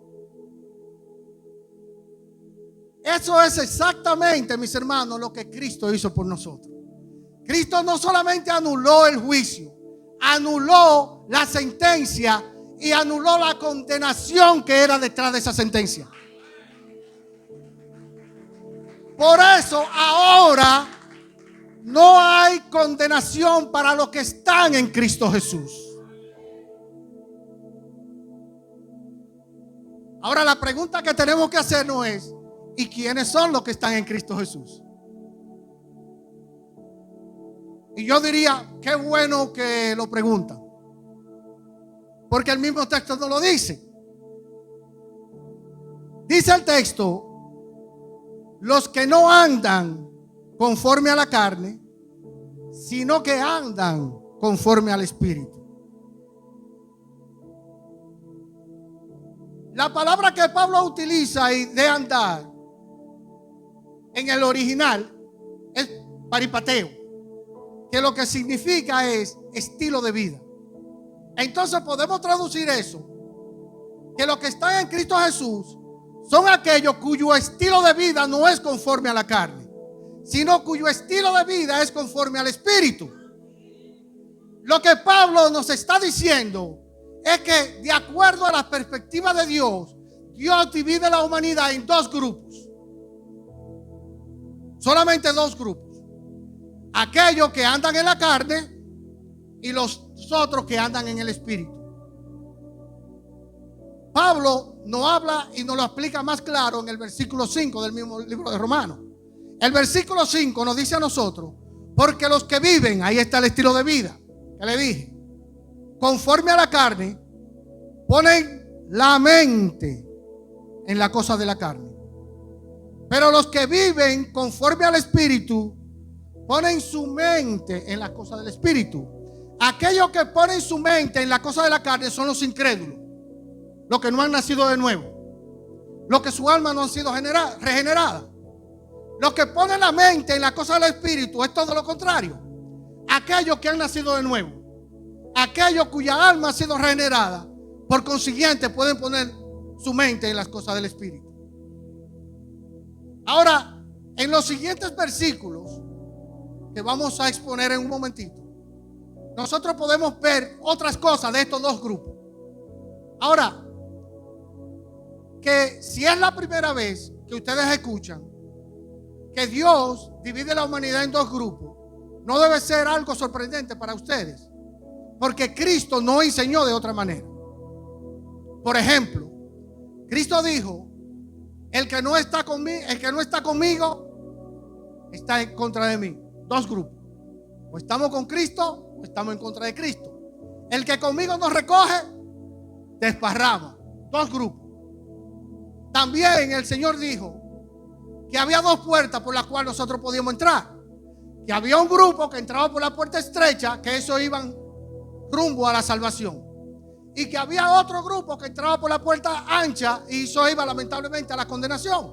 Eso es exactamente, mis hermanos, lo que Cristo hizo por nosotros. Cristo no solamente anuló el juicio, anuló la sentencia y anuló la condenación que era detrás de esa sentencia. Por eso ahora no hay condenación para los que están en Cristo Jesús. Ahora la pregunta que tenemos que hacernos es: ¿y quiénes son los que están en Cristo Jesús? Y yo diría, qué bueno que lo preguntan, porque el mismo texto no lo dice. Dice el texto: los que no andan conforme a la carne, sino que andan conforme al Espíritu. La palabra que Pablo utiliza de andar en el original es paripateo, que lo que significa es estilo de vida. Entonces podemos traducir eso, que los que están en Cristo Jesús son aquellos cuyo estilo de vida no es conforme a la carne, sino cuyo estilo de vida es conforme al Espíritu. Lo que Pablo nos está diciendo es que de acuerdo a la perspectiva de Dios, Dios divide la humanidad en dos grupos. Solamente dos grupos. Aquellos que andan en la carne y los otros que andan en el Espíritu. Pablo nos habla y nos lo explica más claro en el versículo 5 del mismo libro de Romanos. El versículo 5 nos dice a nosotros: porque los que viven, ahí está el estilo de vida que le dije, conforme a la carne, ponen la mente en la cosa de la carne. Pero los que viven conforme al Espíritu ponen su mente en las cosas del Espíritu. Aquellos que ponen su mente en las cosas de la carne son los incrédulos, los que no han nacido de nuevo, los que su alma no ha sido regenerada. Los que ponen la mente en las cosas del Espíritu es todo lo contrario. Aquellos que han nacido de nuevo, aquellos cuya alma ha sido regenerada, por consiguiente pueden poner su mente en las cosas del Espíritu. Ahora, en los siguientes versículos que vamos a exponer en un momentito, nosotros podemos ver otras cosas de estos dos grupos. Ahora, que si es la primera vez que ustedes escuchan que Dios divide la humanidad en dos grupos, no debe ser algo sorprendente para ustedes, porque Cristo no enseñó de otra manera. Por ejemplo, Cristo dijo: el que no está conmigo está en contra de mí. Dos grupos: o estamos con Cristo o estamos en contra de Cristo. El que conmigo nos recoge, desparrama. Dos grupos. También el Señor dijo que había dos puertas por las cuales nosotros podíamos entrar. Que había un grupo que entraba por la puerta estrecha, que eso iban rumbo a la salvación. Y que había otro grupo que entraba por la puerta ancha y eso iba lamentablemente a la condenación.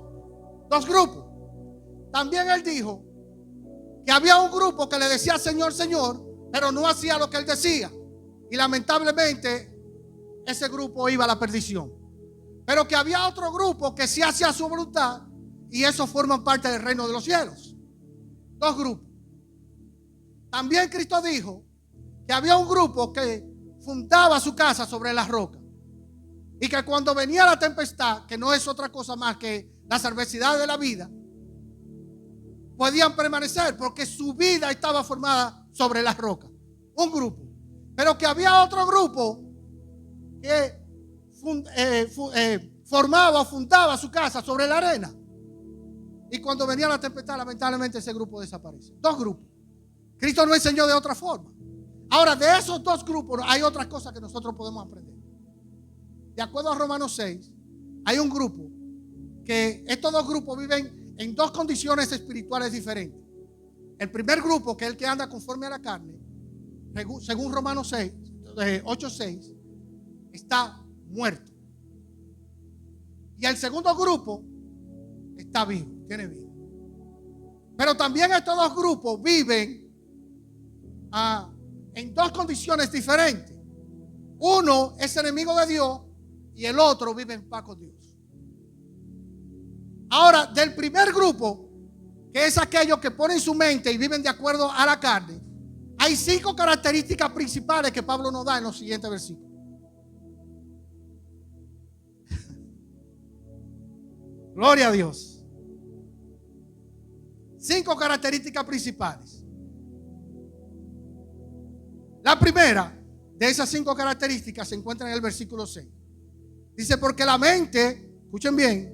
Dos grupos. También Él dijo que había un grupo que le decía Señor, Señor, pero no hacía lo que Él decía. Y lamentablemente ese grupo iba a la perdición. Pero que había otro grupo que sí hacía su voluntad y esos forman parte del reino de los cielos. Dos grupos. También Cristo dijo que había un grupo que fundaba su casa sobre la roca y que cuando venía la tempestad, que no es otra cosa más que las adversidades de la vida, podían permanecer porque su vida estaba formada sobre la roca. Un grupo. Pero que había otro grupo que formaba o fundaba su casa sobre la arena. Y cuando venía la tempestad, lamentablemente ese grupo desaparece. Dos grupos. Cristo no enseñó de otra forma. Ahora, de esos dos grupos hay otras cosas que nosotros podemos aprender. De acuerdo a Romanos 6, hay un grupo que estos dos grupos viven en dos condiciones espirituales diferentes. El primer grupo, que es el que anda conforme a la carne, según Romanos 6, 8:6, está muerto. Y el segundo grupo está vivo, tiene vida. Pero también estos dos grupos viven en dos condiciones diferentes. Uno es enemigo de Dios y el otro vive en paz con Dios. Ahora, del primer grupo, que es aquellos que ponen su mente y viven de acuerdo a la carne, hay 5 características principales que Pablo nos da en los siguientes versículos. Gloria a Dios. 5 características principales. La primera de esas 5 características se encuentra en el versículo 6. Dice: porque la mente, escuchen bien,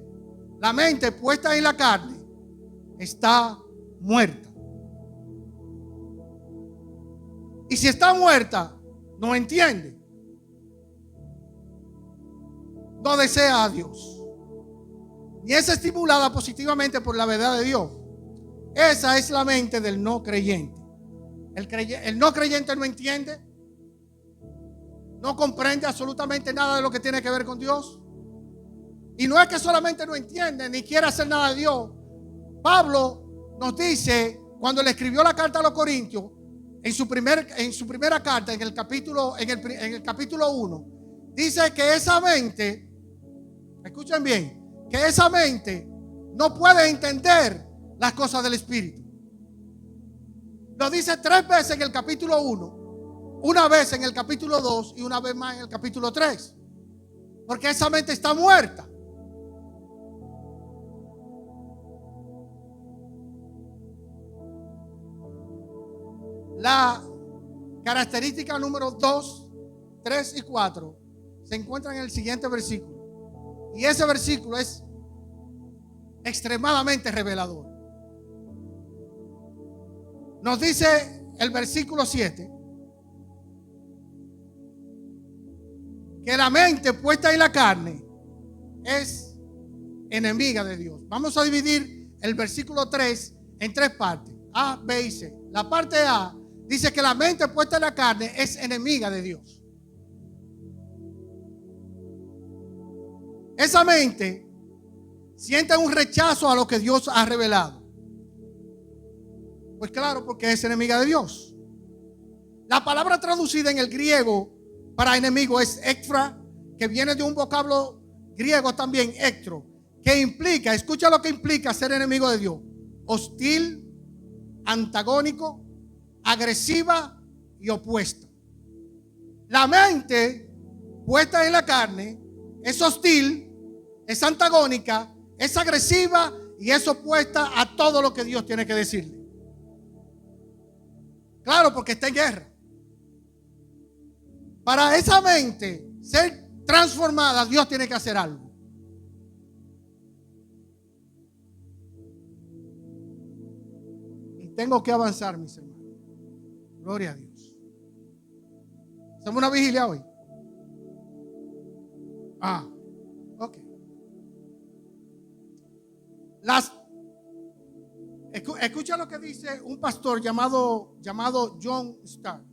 la mente puesta en la carne está muerta. Y si está muerta, no entiende, no desea a Dios, ni es estimulada positivamente por la verdad de Dios. Esa es la mente del no creyente. El no creyente no entiende, no comprende absolutamente nada de lo que tiene que ver con Dios. Y no es que solamente no entiende ni quiere hacer nada de Dios. Pablo nos dice, cuando le escribió la carta a los Corintios, en su primera carta, en el capítulo 1, dice que esa mente, escuchen bien, que esa mente no puede entender las cosas del Espíritu. Lo dice 3 veces en el capítulo 1, una vez en el capítulo 2 y una vez más en el capítulo 3. Porque esa mente está muerta. La característica número 2, 3 y 4 se encuentran en el siguiente versículo. Y ese versículo es extremadamente revelador. Nos dice el versículo 7 que la mente puesta en la carne es enemiga de Dios. Vamos a dividir el versículo 3 en tres partes: A, B y C. La parte A dice que la mente puesta en la carne es enemiga de Dios. Esa mente siente un rechazo a lo que Dios ha revelado. Pues claro, porque es enemiga de Dios. La palabra traducida en el griego para enemigo es ekphra, que viene de un vocablo griego también, ektro, que implica, escucha lo que implica ser enemigo de Dios: hostil, antagónico, agresiva y opuesta. La mente puesta en la carne es hostil, es antagónica, es agresiva y es opuesta a todo lo que Dios tiene que decirle. Claro, porque está en guerra. Para esa mente ser transformada, Dios tiene que hacer algo. Y tengo que avanzar, mis hermanos. Gloria a Dios. ¿Hacemos una vigilia hoy? Ok. Escucha lo que dice un pastor llamado John Stott,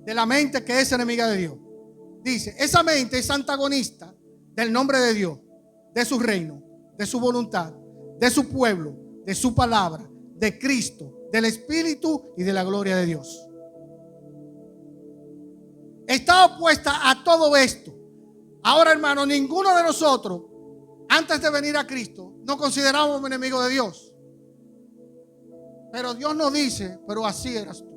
de la mente que es enemiga de Dios. Dice: esa mente es antagonista del nombre de Dios, de su reino, de su voluntad, de su pueblo, de su palabra, de Cristo, del Espíritu y de la gloria de Dios. Está opuesta a todo esto. Ahora, hermano, ninguno de nosotros, antes de venir a Cristo, nos consideramos enemigos de Dios. Pero Dios nos dice: pero así eras tú.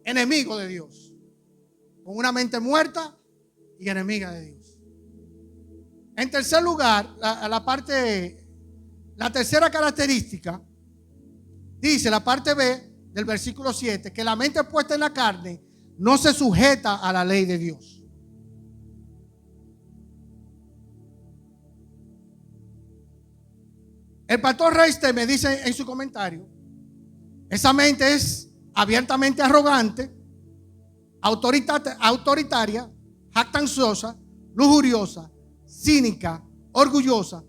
Enemigo de Dios, con una mente muerta y enemiga de Dios. En tercer lugar, la tercera característica dice, la parte B del versículo 7, que la mente puesta en la carne no se sujeta a la ley de Dios. El pastor Reister me dice en su comentario: esa mente es abiertamente arrogante, autoritaria, jactanciosa, lujuriosa, cínica, orgullosa,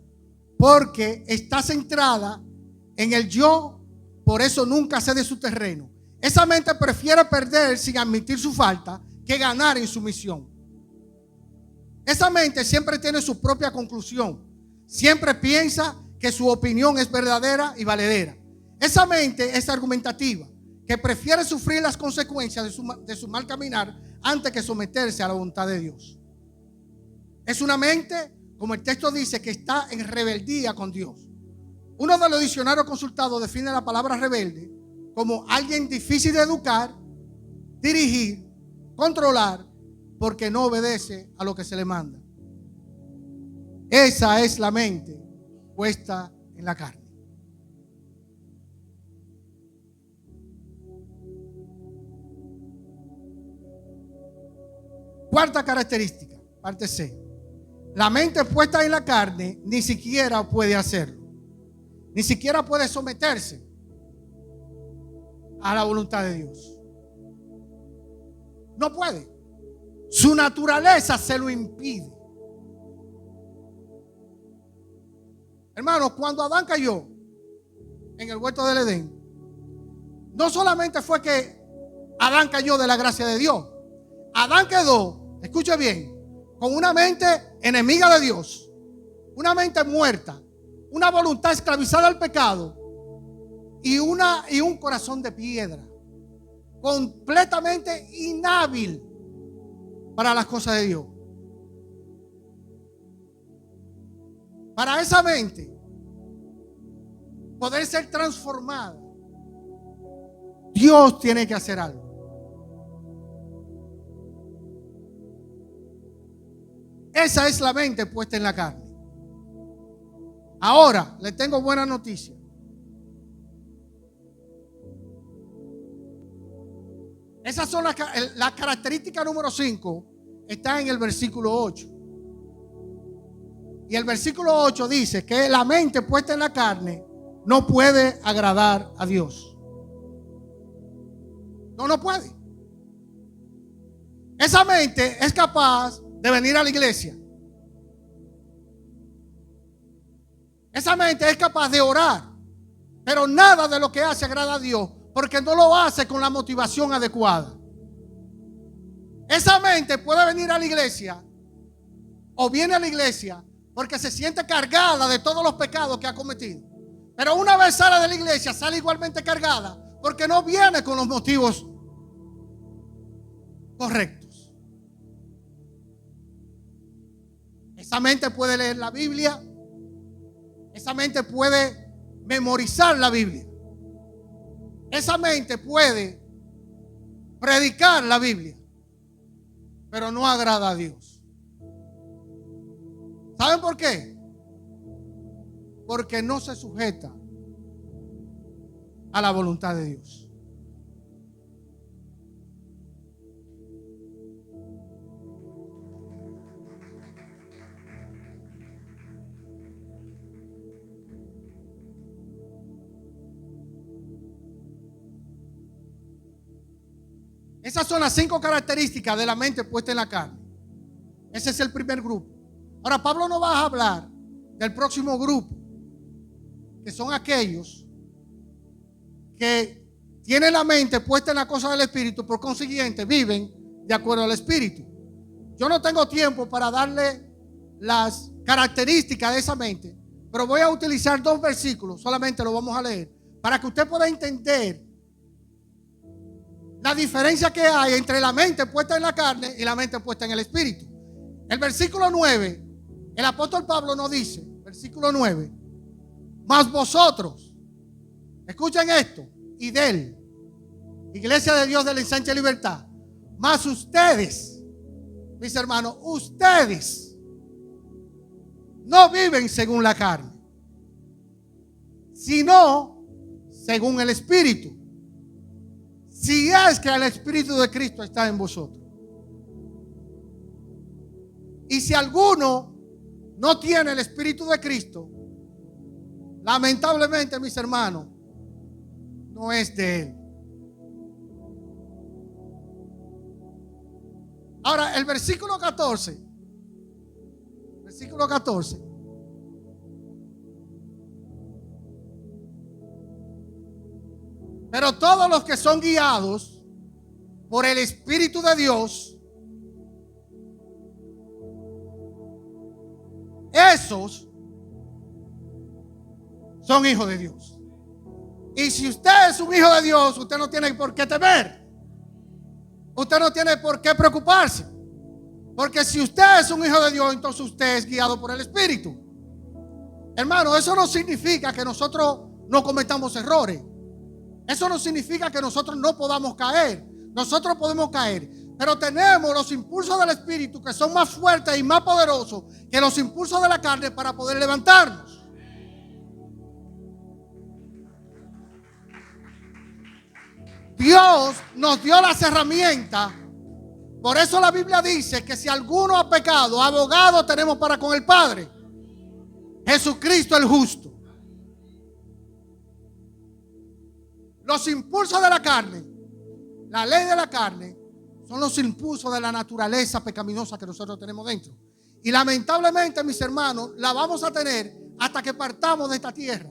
porque está centrada en el yo, por eso nunca cede su terreno. Esa mente prefiere perder sin admitir su falta que ganar en su misión. Esa mente siempre tiene su propia conclusión, siempre piensa que su opinión es verdadera y valedera. Esa mente es argumentativa, que prefiere sufrir las consecuencias de su mal caminar antes que someterse a la voluntad de Dios. Es una mente, como el texto dice, que está en rebeldía con Dios. Uno de los diccionarios consultados define la palabra rebelde como alguien difícil de educar, dirigir, controlar, porque no obedece a lo que se le manda. Esa es la mente puesta en la carne. Cuarta característica, parte C. La mente puesta en la carne ni siquiera puede hacerlo. Ni siquiera puede someterse a la voluntad de Dios. No puede. Su naturaleza se lo impide. Hermanos, cuando Adán cayó en el huerto del Edén, no solamente fue que Adán cayó de la gracia de Dios. Adán quedó, escuche bien, con una mente enemiga de Dios, una mente muerta, una voluntad esclavizada al pecado y un corazón de piedra, completamente inhábil para las cosas de Dios. Para esa mente poder ser transformada, Dios tiene que hacer algo. Esa es la mente puesta en la carne. Ahora, le tengo buena noticia. Esas son las características número 5. Está en el versículo 8. Y el versículo 8 dice que la mente puesta en la carne no puede agradar a Dios. No puede. Esa mente es capaz de venir a la iglesia, Esa mente es capaz de orar, pero nada de lo que hace agrada a Dios, porque no lo hace con la motivación adecuada. Esa mente puede venir a la iglesia o viene a la iglesia porque se siente cargada de todos los pecados que ha cometido. Pero una vez sale de la iglesia, sale igualmente cargada porque no viene con los motivos correctos. Esa mente puede leer la Biblia. Esa mente puede memorizar la Biblia. Esa mente puede predicar la Biblia, pero no agrada a Dios. ¿Saben por qué? Porque no se sujeta a la voluntad de Dios. Esas son las 5 características de la mente puesta en la carne. Ese es el primer grupo. Ahora, Pablo no va a hablar del próximo grupo, que son aquellos que tienen la mente puesta en la cosa del Espíritu, por consiguiente viven de acuerdo al Espíritu. Yo no tengo tiempo para darle las características de esa mente, pero voy a utilizar 2 versículos, solamente lo vamos a leer, para que usted pueda entender la diferencia que hay entre la mente puesta en la carne y la mente puesta en el Espíritu. El versículo 9, el apóstol Pablo nos dice, versículo 9, mas vosotros, escuchen esto, y de él, Iglesia de Dios de la Ensanche Libertad, mas ustedes, mis hermanos, ustedes no viven según la carne, sino según el Espíritu. Si es que el Espíritu de Cristo está en vosotros. Y si alguno no tiene el Espíritu de Cristo, lamentablemente, mis hermanos, no es de él. Ahora, el versículo 14. Versículo 14. Pero todos los que son guiados por el Espíritu de Dios, esos son hijos de Dios. Y si usted es un hijo de Dios, usted no tiene por qué temer. Usted no tiene por qué preocuparse. Porque si usted es un hijo de Dios, entonces usted es guiado por el Espíritu. Hermano, eso no significa que nosotros no cometamos errores. Eso no significa que nosotros no podamos caer. Nosotros podemos caer, pero tenemos los impulsos del Espíritu que son más fuertes y más poderosos que los impulsos de la carne para poder levantarnos. Dios nos dio las herramientas. Por eso la Biblia dice que si alguno ha pecado, abogado tenemos para con el Padre, Jesucristo el justo. Los impulsos de la carne, la ley de la carne, son los impulsos de la naturaleza pecaminosa que nosotros tenemos dentro. Y lamentablemente, mis hermanos, la vamos a tener hasta que partamos de esta tierra.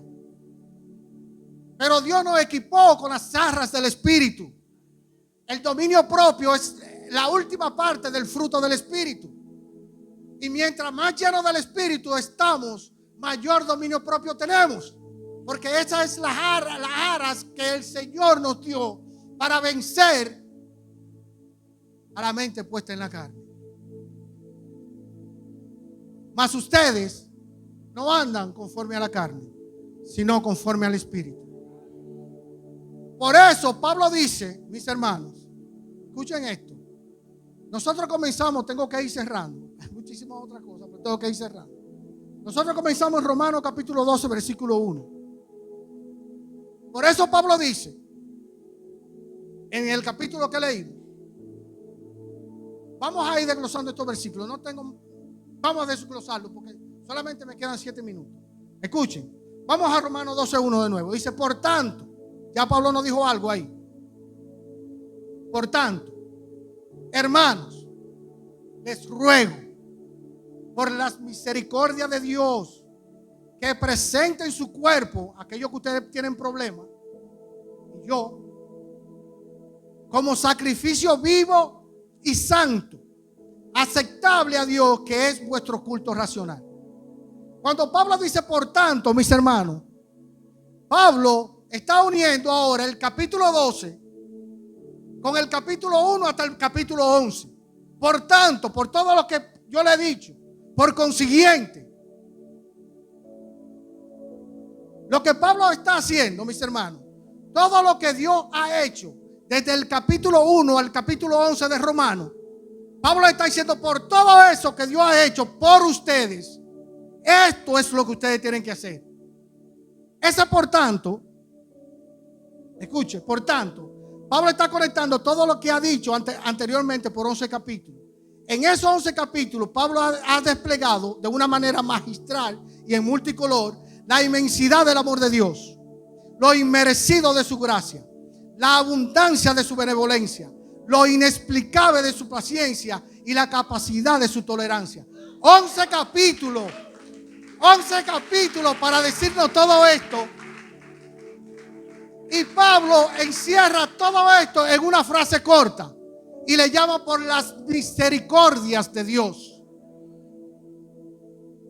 Pero Dios nos equipó con las arras del Espíritu. El dominio propio es la última parte del fruto del Espíritu. Y mientras más llenos del Espíritu estamos, mayor dominio propio tenemos. Porque esa es las aras que el Señor nos dio para vencer a la mente puesta en la carne. Mas ustedes no andan conforme a la carne, sino conforme al Espíritu. Por eso Pablo dice, mis hermanos, escuchen esto. Nosotros comenzamos, tengo que ir cerrando. Hay muchísimas otras cosas, pero tengo que ir cerrando. Nosotros comenzamos en Romanos capítulo 12, versículo 1. Por eso Pablo dice, en el capítulo que leímos, vamos a ir desglosando estos versículos. Vamos a desglosarlos porque solamente me quedan 7 minutos. Escuchen, vamos a Romanos 12:1 de nuevo. Dice, por tanto, ya Pablo nos dijo algo ahí. Por tanto, hermanos, les ruego por las misericordias de Dios que presenten su cuerpo, aquellos que ustedes tienen problemas, y yo, como sacrificio vivo y santo, aceptable a Dios, que es vuestro culto racional. Cuando Pablo dice por tanto, mis hermanos, Pablo está uniendo ahora el capítulo 12 con el capítulo 1 hasta el capítulo 11. Por tanto, por todo lo que yo le he dicho, por consiguiente, lo que Pablo está haciendo, mis hermanos, todo lo que Dios ha hecho desde el capítulo 1 al capítulo 11 de Romanos, Pablo está diciendo por todo eso que Dios ha hecho por ustedes, esto es lo que ustedes tienen que hacer. Ese por tanto, escuche, por tanto, Pablo está conectando todo lo que ha dicho anteriormente por 11 capítulos. En esos 11 capítulos, Pablo ha desplegado de una manera magistral y en multicolor la inmensidad del amor de Dios, lo inmerecido de su gracia, la abundancia de su benevolencia, lo inexplicable de su paciencia y la capacidad de su tolerancia. 11 capítulos para decirnos todo esto. Y Pablo encierra todo esto en una frase corta y le llama por las misericordias de Dios.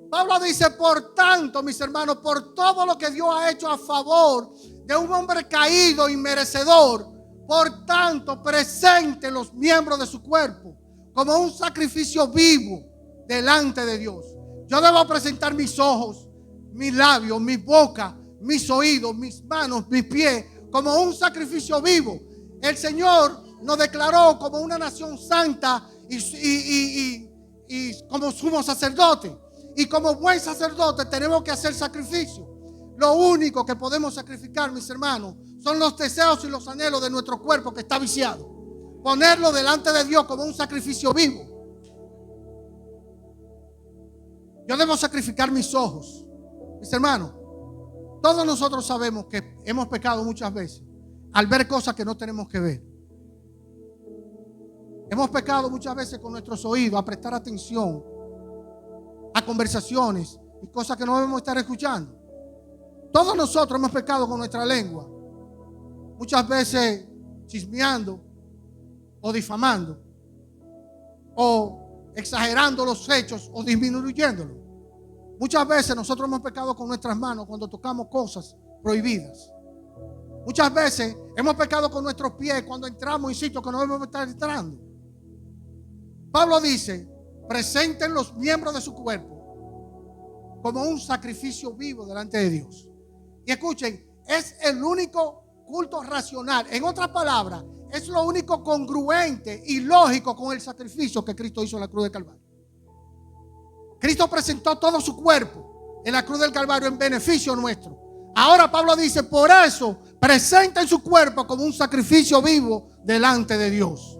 Pablo dice, por tanto, mis hermanos, por todo lo que Dios ha hecho a favor de un hombre caído y merecedor, por tanto, presente los miembros de su cuerpo como un sacrificio vivo delante de Dios. Yo debo presentar mis ojos, mis labios, mi boca, mis oídos, mis manos, mis pies, como un sacrificio vivo. El Señor nos declaró como una nación santa y como sumo sacerdote. Y como buen sacerdote tenemos que hacer sacrificio. Lo único que podemos sacrificar, mis hermanos, son los deseos y los anhelos de nuestro cuerpo que está viciado. Ponerlo delante de Dios como un sacrificio vivo. Yo debo sacrificar mis ojos. Mis hermanos, todos nosotros sabemos que hemos pecado muchas veces al ver cosas que no tenemos que ver. Hemos pecado muchas veces con nuestros oídos a prestar atención a conversaciones y cosas que no debemos estar escuchando. Todos nosotros hemos pecado con nuestra lengua, muchas veces chismeando o difamando o exagerando los hechos o disminuyéndolos. Muchas veces nosotros hemos pecado con nuestras manos cuando tocamos cosas prohibidas. Muchas veces hemos pecado con nuestros pies cuando entramos en sitios que no debemos estar entrando. Pablo dice, presenten los miembros de su cuerpo como un sacrificio vivo delante de Dios. Y escuchen, es el único culto racional. En otras palabras, es lo único congruente y lógico con el sacrificio que Cristo hizo en la cruz del Calvario. Cristo presentó todo su cuerpo en la cruz del Calvario en beneficio nuestro. Ahora Pablo dice, por eso presenten su cuerpo como un sacrificio vivo delante de Dios.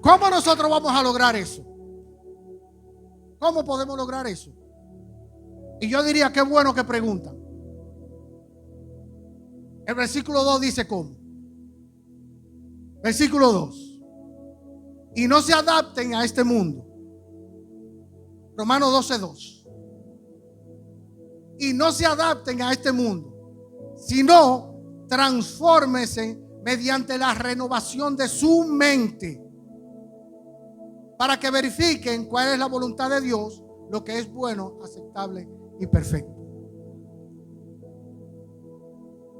¿Cómo nosotros vamos a lograr eso? ¿Cómo podemos lograr eso? Y yo diría, qué bueno que preguntan. El versículo 2 dice cómo. Versículo 2. Y no se adapten a este mundo. Romanos 12:2. Y no se adapten a este mundo, sino transfórmense mediante la renovación de su mente, para que verifiquen cuál es la voluntad de Dios, lo que es bueno, aceptable y perfecto.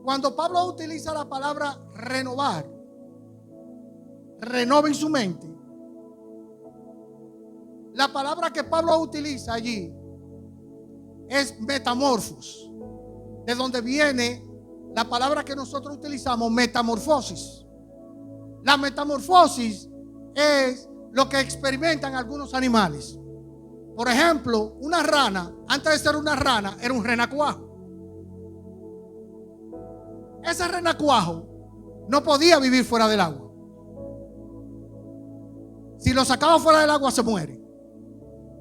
Cuando Pablo utiliza la palabra renovar, renoven su mente. La palabra que Pablo utiliza allí es metamorfos, de donde viene la palabra que nosotros utilizamos, metamorfosis. La metamorfosis es lo que experimentan algunos animales. Por ejemplo, una rana, antes de ser una rana, era un renacuajo. Ese renacuajo no podía vivir fuera del agua. Si lo sacaba fuera del agua se muere.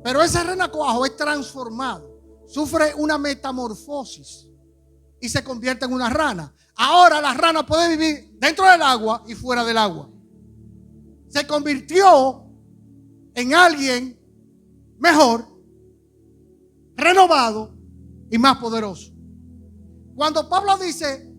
Pero ese renacuajo es transformado, sufre una metamorfosis y se convierte en una rana. Ahora la rana puede vivir dentro del agua y fuera del agua. se convirtió en alguien mejor, renovado y más poderoso. Cuando Pablo dice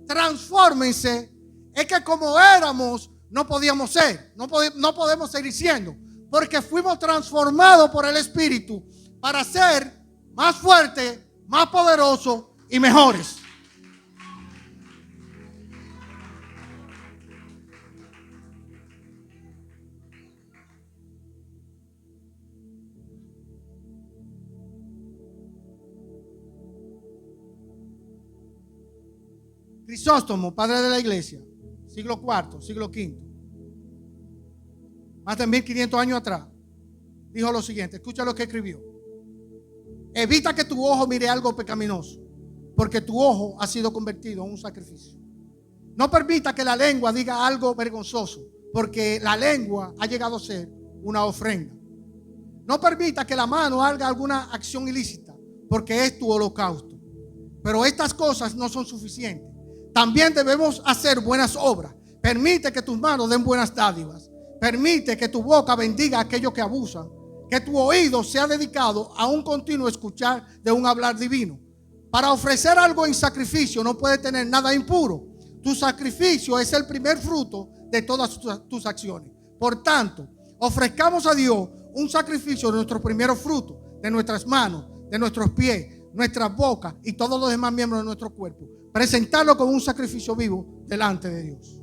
transfórmense, es que como éramos no podíamos ser, no podemos seguir siendo, porque fuimos transformados por el Espíritu para ser más fuertes, más poderosos y mejores. Crisóstomo, padre de la iglesia, siglo IV, siglo V, más de 1500 años atrás, dijo lo siguiente, escucha lo que escribió: evita que tu ojo mire algo pecaminoso, porque tu ojo ha sido convertido en un sacrificio. No permita que la lengua diga algo vergonzoso, porque la lengua ha llegado a ser una ofrenda. No permita que la mano haga alguna acción ilícita, porque es tu holocausto. Pero estas cosas no son suficientes. También debemos hacer buenas obras. Permite que tus manos den buenas dádivas. Permite que tu boca bendiga a aquellos que abusan. Que tu oído sea dedicado a un continuo escuchar de un hablar divino. Para ofrecer algo en sacrificio no puede tener nada impuro. Tu sacrificio es el primer fruto de todas tus acciones. Por tanto, ofrezcamos a Dios un sacrificio de nuestros primeros frutos, de nuestras manos, de nuestros pies, nuestras bocas y todos los demás miembros de nuestro cuerpo. Presentarlo como un sacrificio vivo delante de Dios.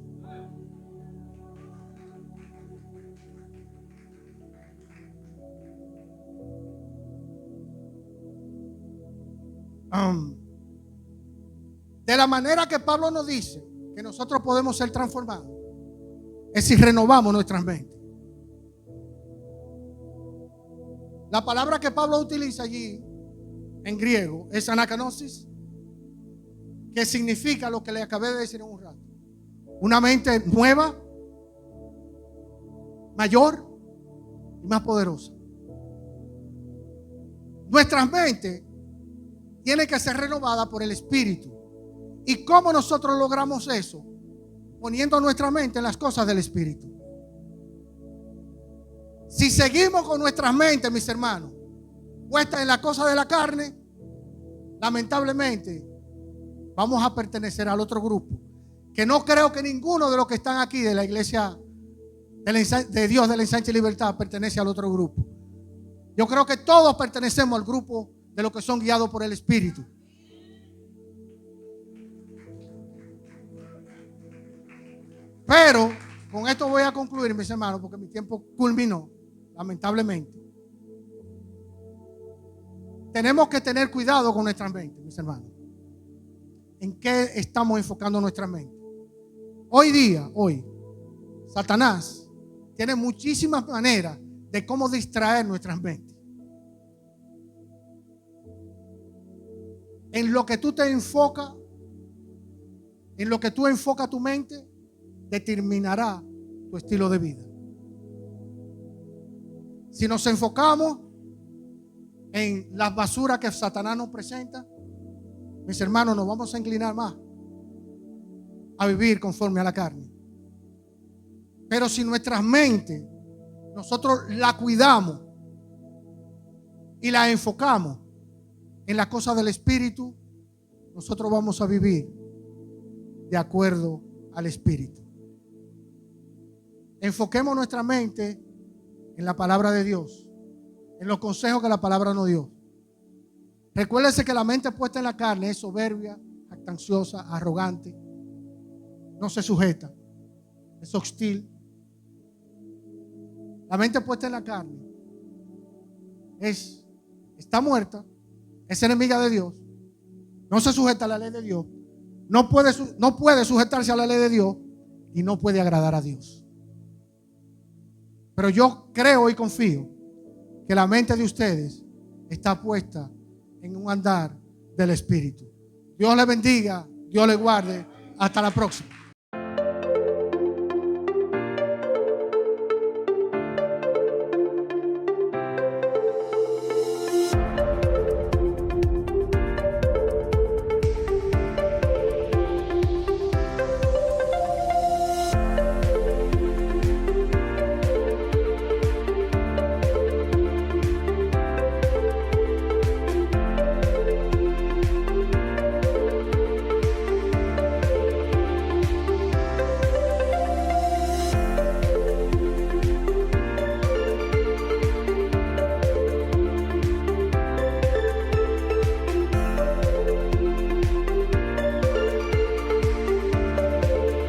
De la manera que Pablo nos dice que nosotros podemos ser transformados es si renovamos nuestras mentes. La palabra que Pablo utiliza allí en griego es anakanosis, que significa lo que le acabé de decir en un rato: una mente nueva, mayor y más poderosa. Nuestras mentes tienen que ser renovadas por el Espíritu. ¿Y cómo nosotros logramos eso? Poniendo nuestra mente en las cosas del Espíritu. Si seguimos con nuestras mentes, mis hermanos, puestas en las cosas de la carne, lamentablemente vamos a pertenecer al otro grupo, que no creo que ninguno de los que están aquí de la iglesia de Dios de la Ensanche y Libertad pertenece al otro grupo. Yo creo que todos pertenecemos al grupo de los que son guiados por el Espíritu. Pero con esto voy a concluir, mis hermanos, porque mi tiempo culminó, lamentablemente. Tenemos que tener cuidado con nuestras mentes, mis hermanos. ¿En qué estamos enfocando nuestra mente? Hoy, Satanás tiene muchísimas maneras de cómo distraer nuestras mentes. En lo que tú te enfocas, en lo que tú enfocas tu mente, determinará tu estilo de vida. Si nos enfocamos en las basuras que Satanás nos presenta, mis hermanos, nos vamos a inclinar más a vivir conforme a la carne. Pero si nuestras mentes nosotros la cuidamos y la enfocamos en las cosas del Espíritu, nosotros vamos a vivir de acuerdo al Espíritu. Enfoquemos nuestra mente en la palabra de Dios, en los consejos que la palabra nos dio. Recuérdese que la mente puesta en la carne es soberbia, jactanciosa, arrogante, no se sujeta, es hostil. La mente puesta en la carne está muerta, es enemiga de Dios, no se sujeta a la ley de Dios, no puede sujetarse a la ley de Dios y no puede agradar a Dios. Pero yo creo y confío que la mente de ustedes está puesta en un andar del Espíritu. Dios les bendiga, Dios les guarde. Hasta la próxima.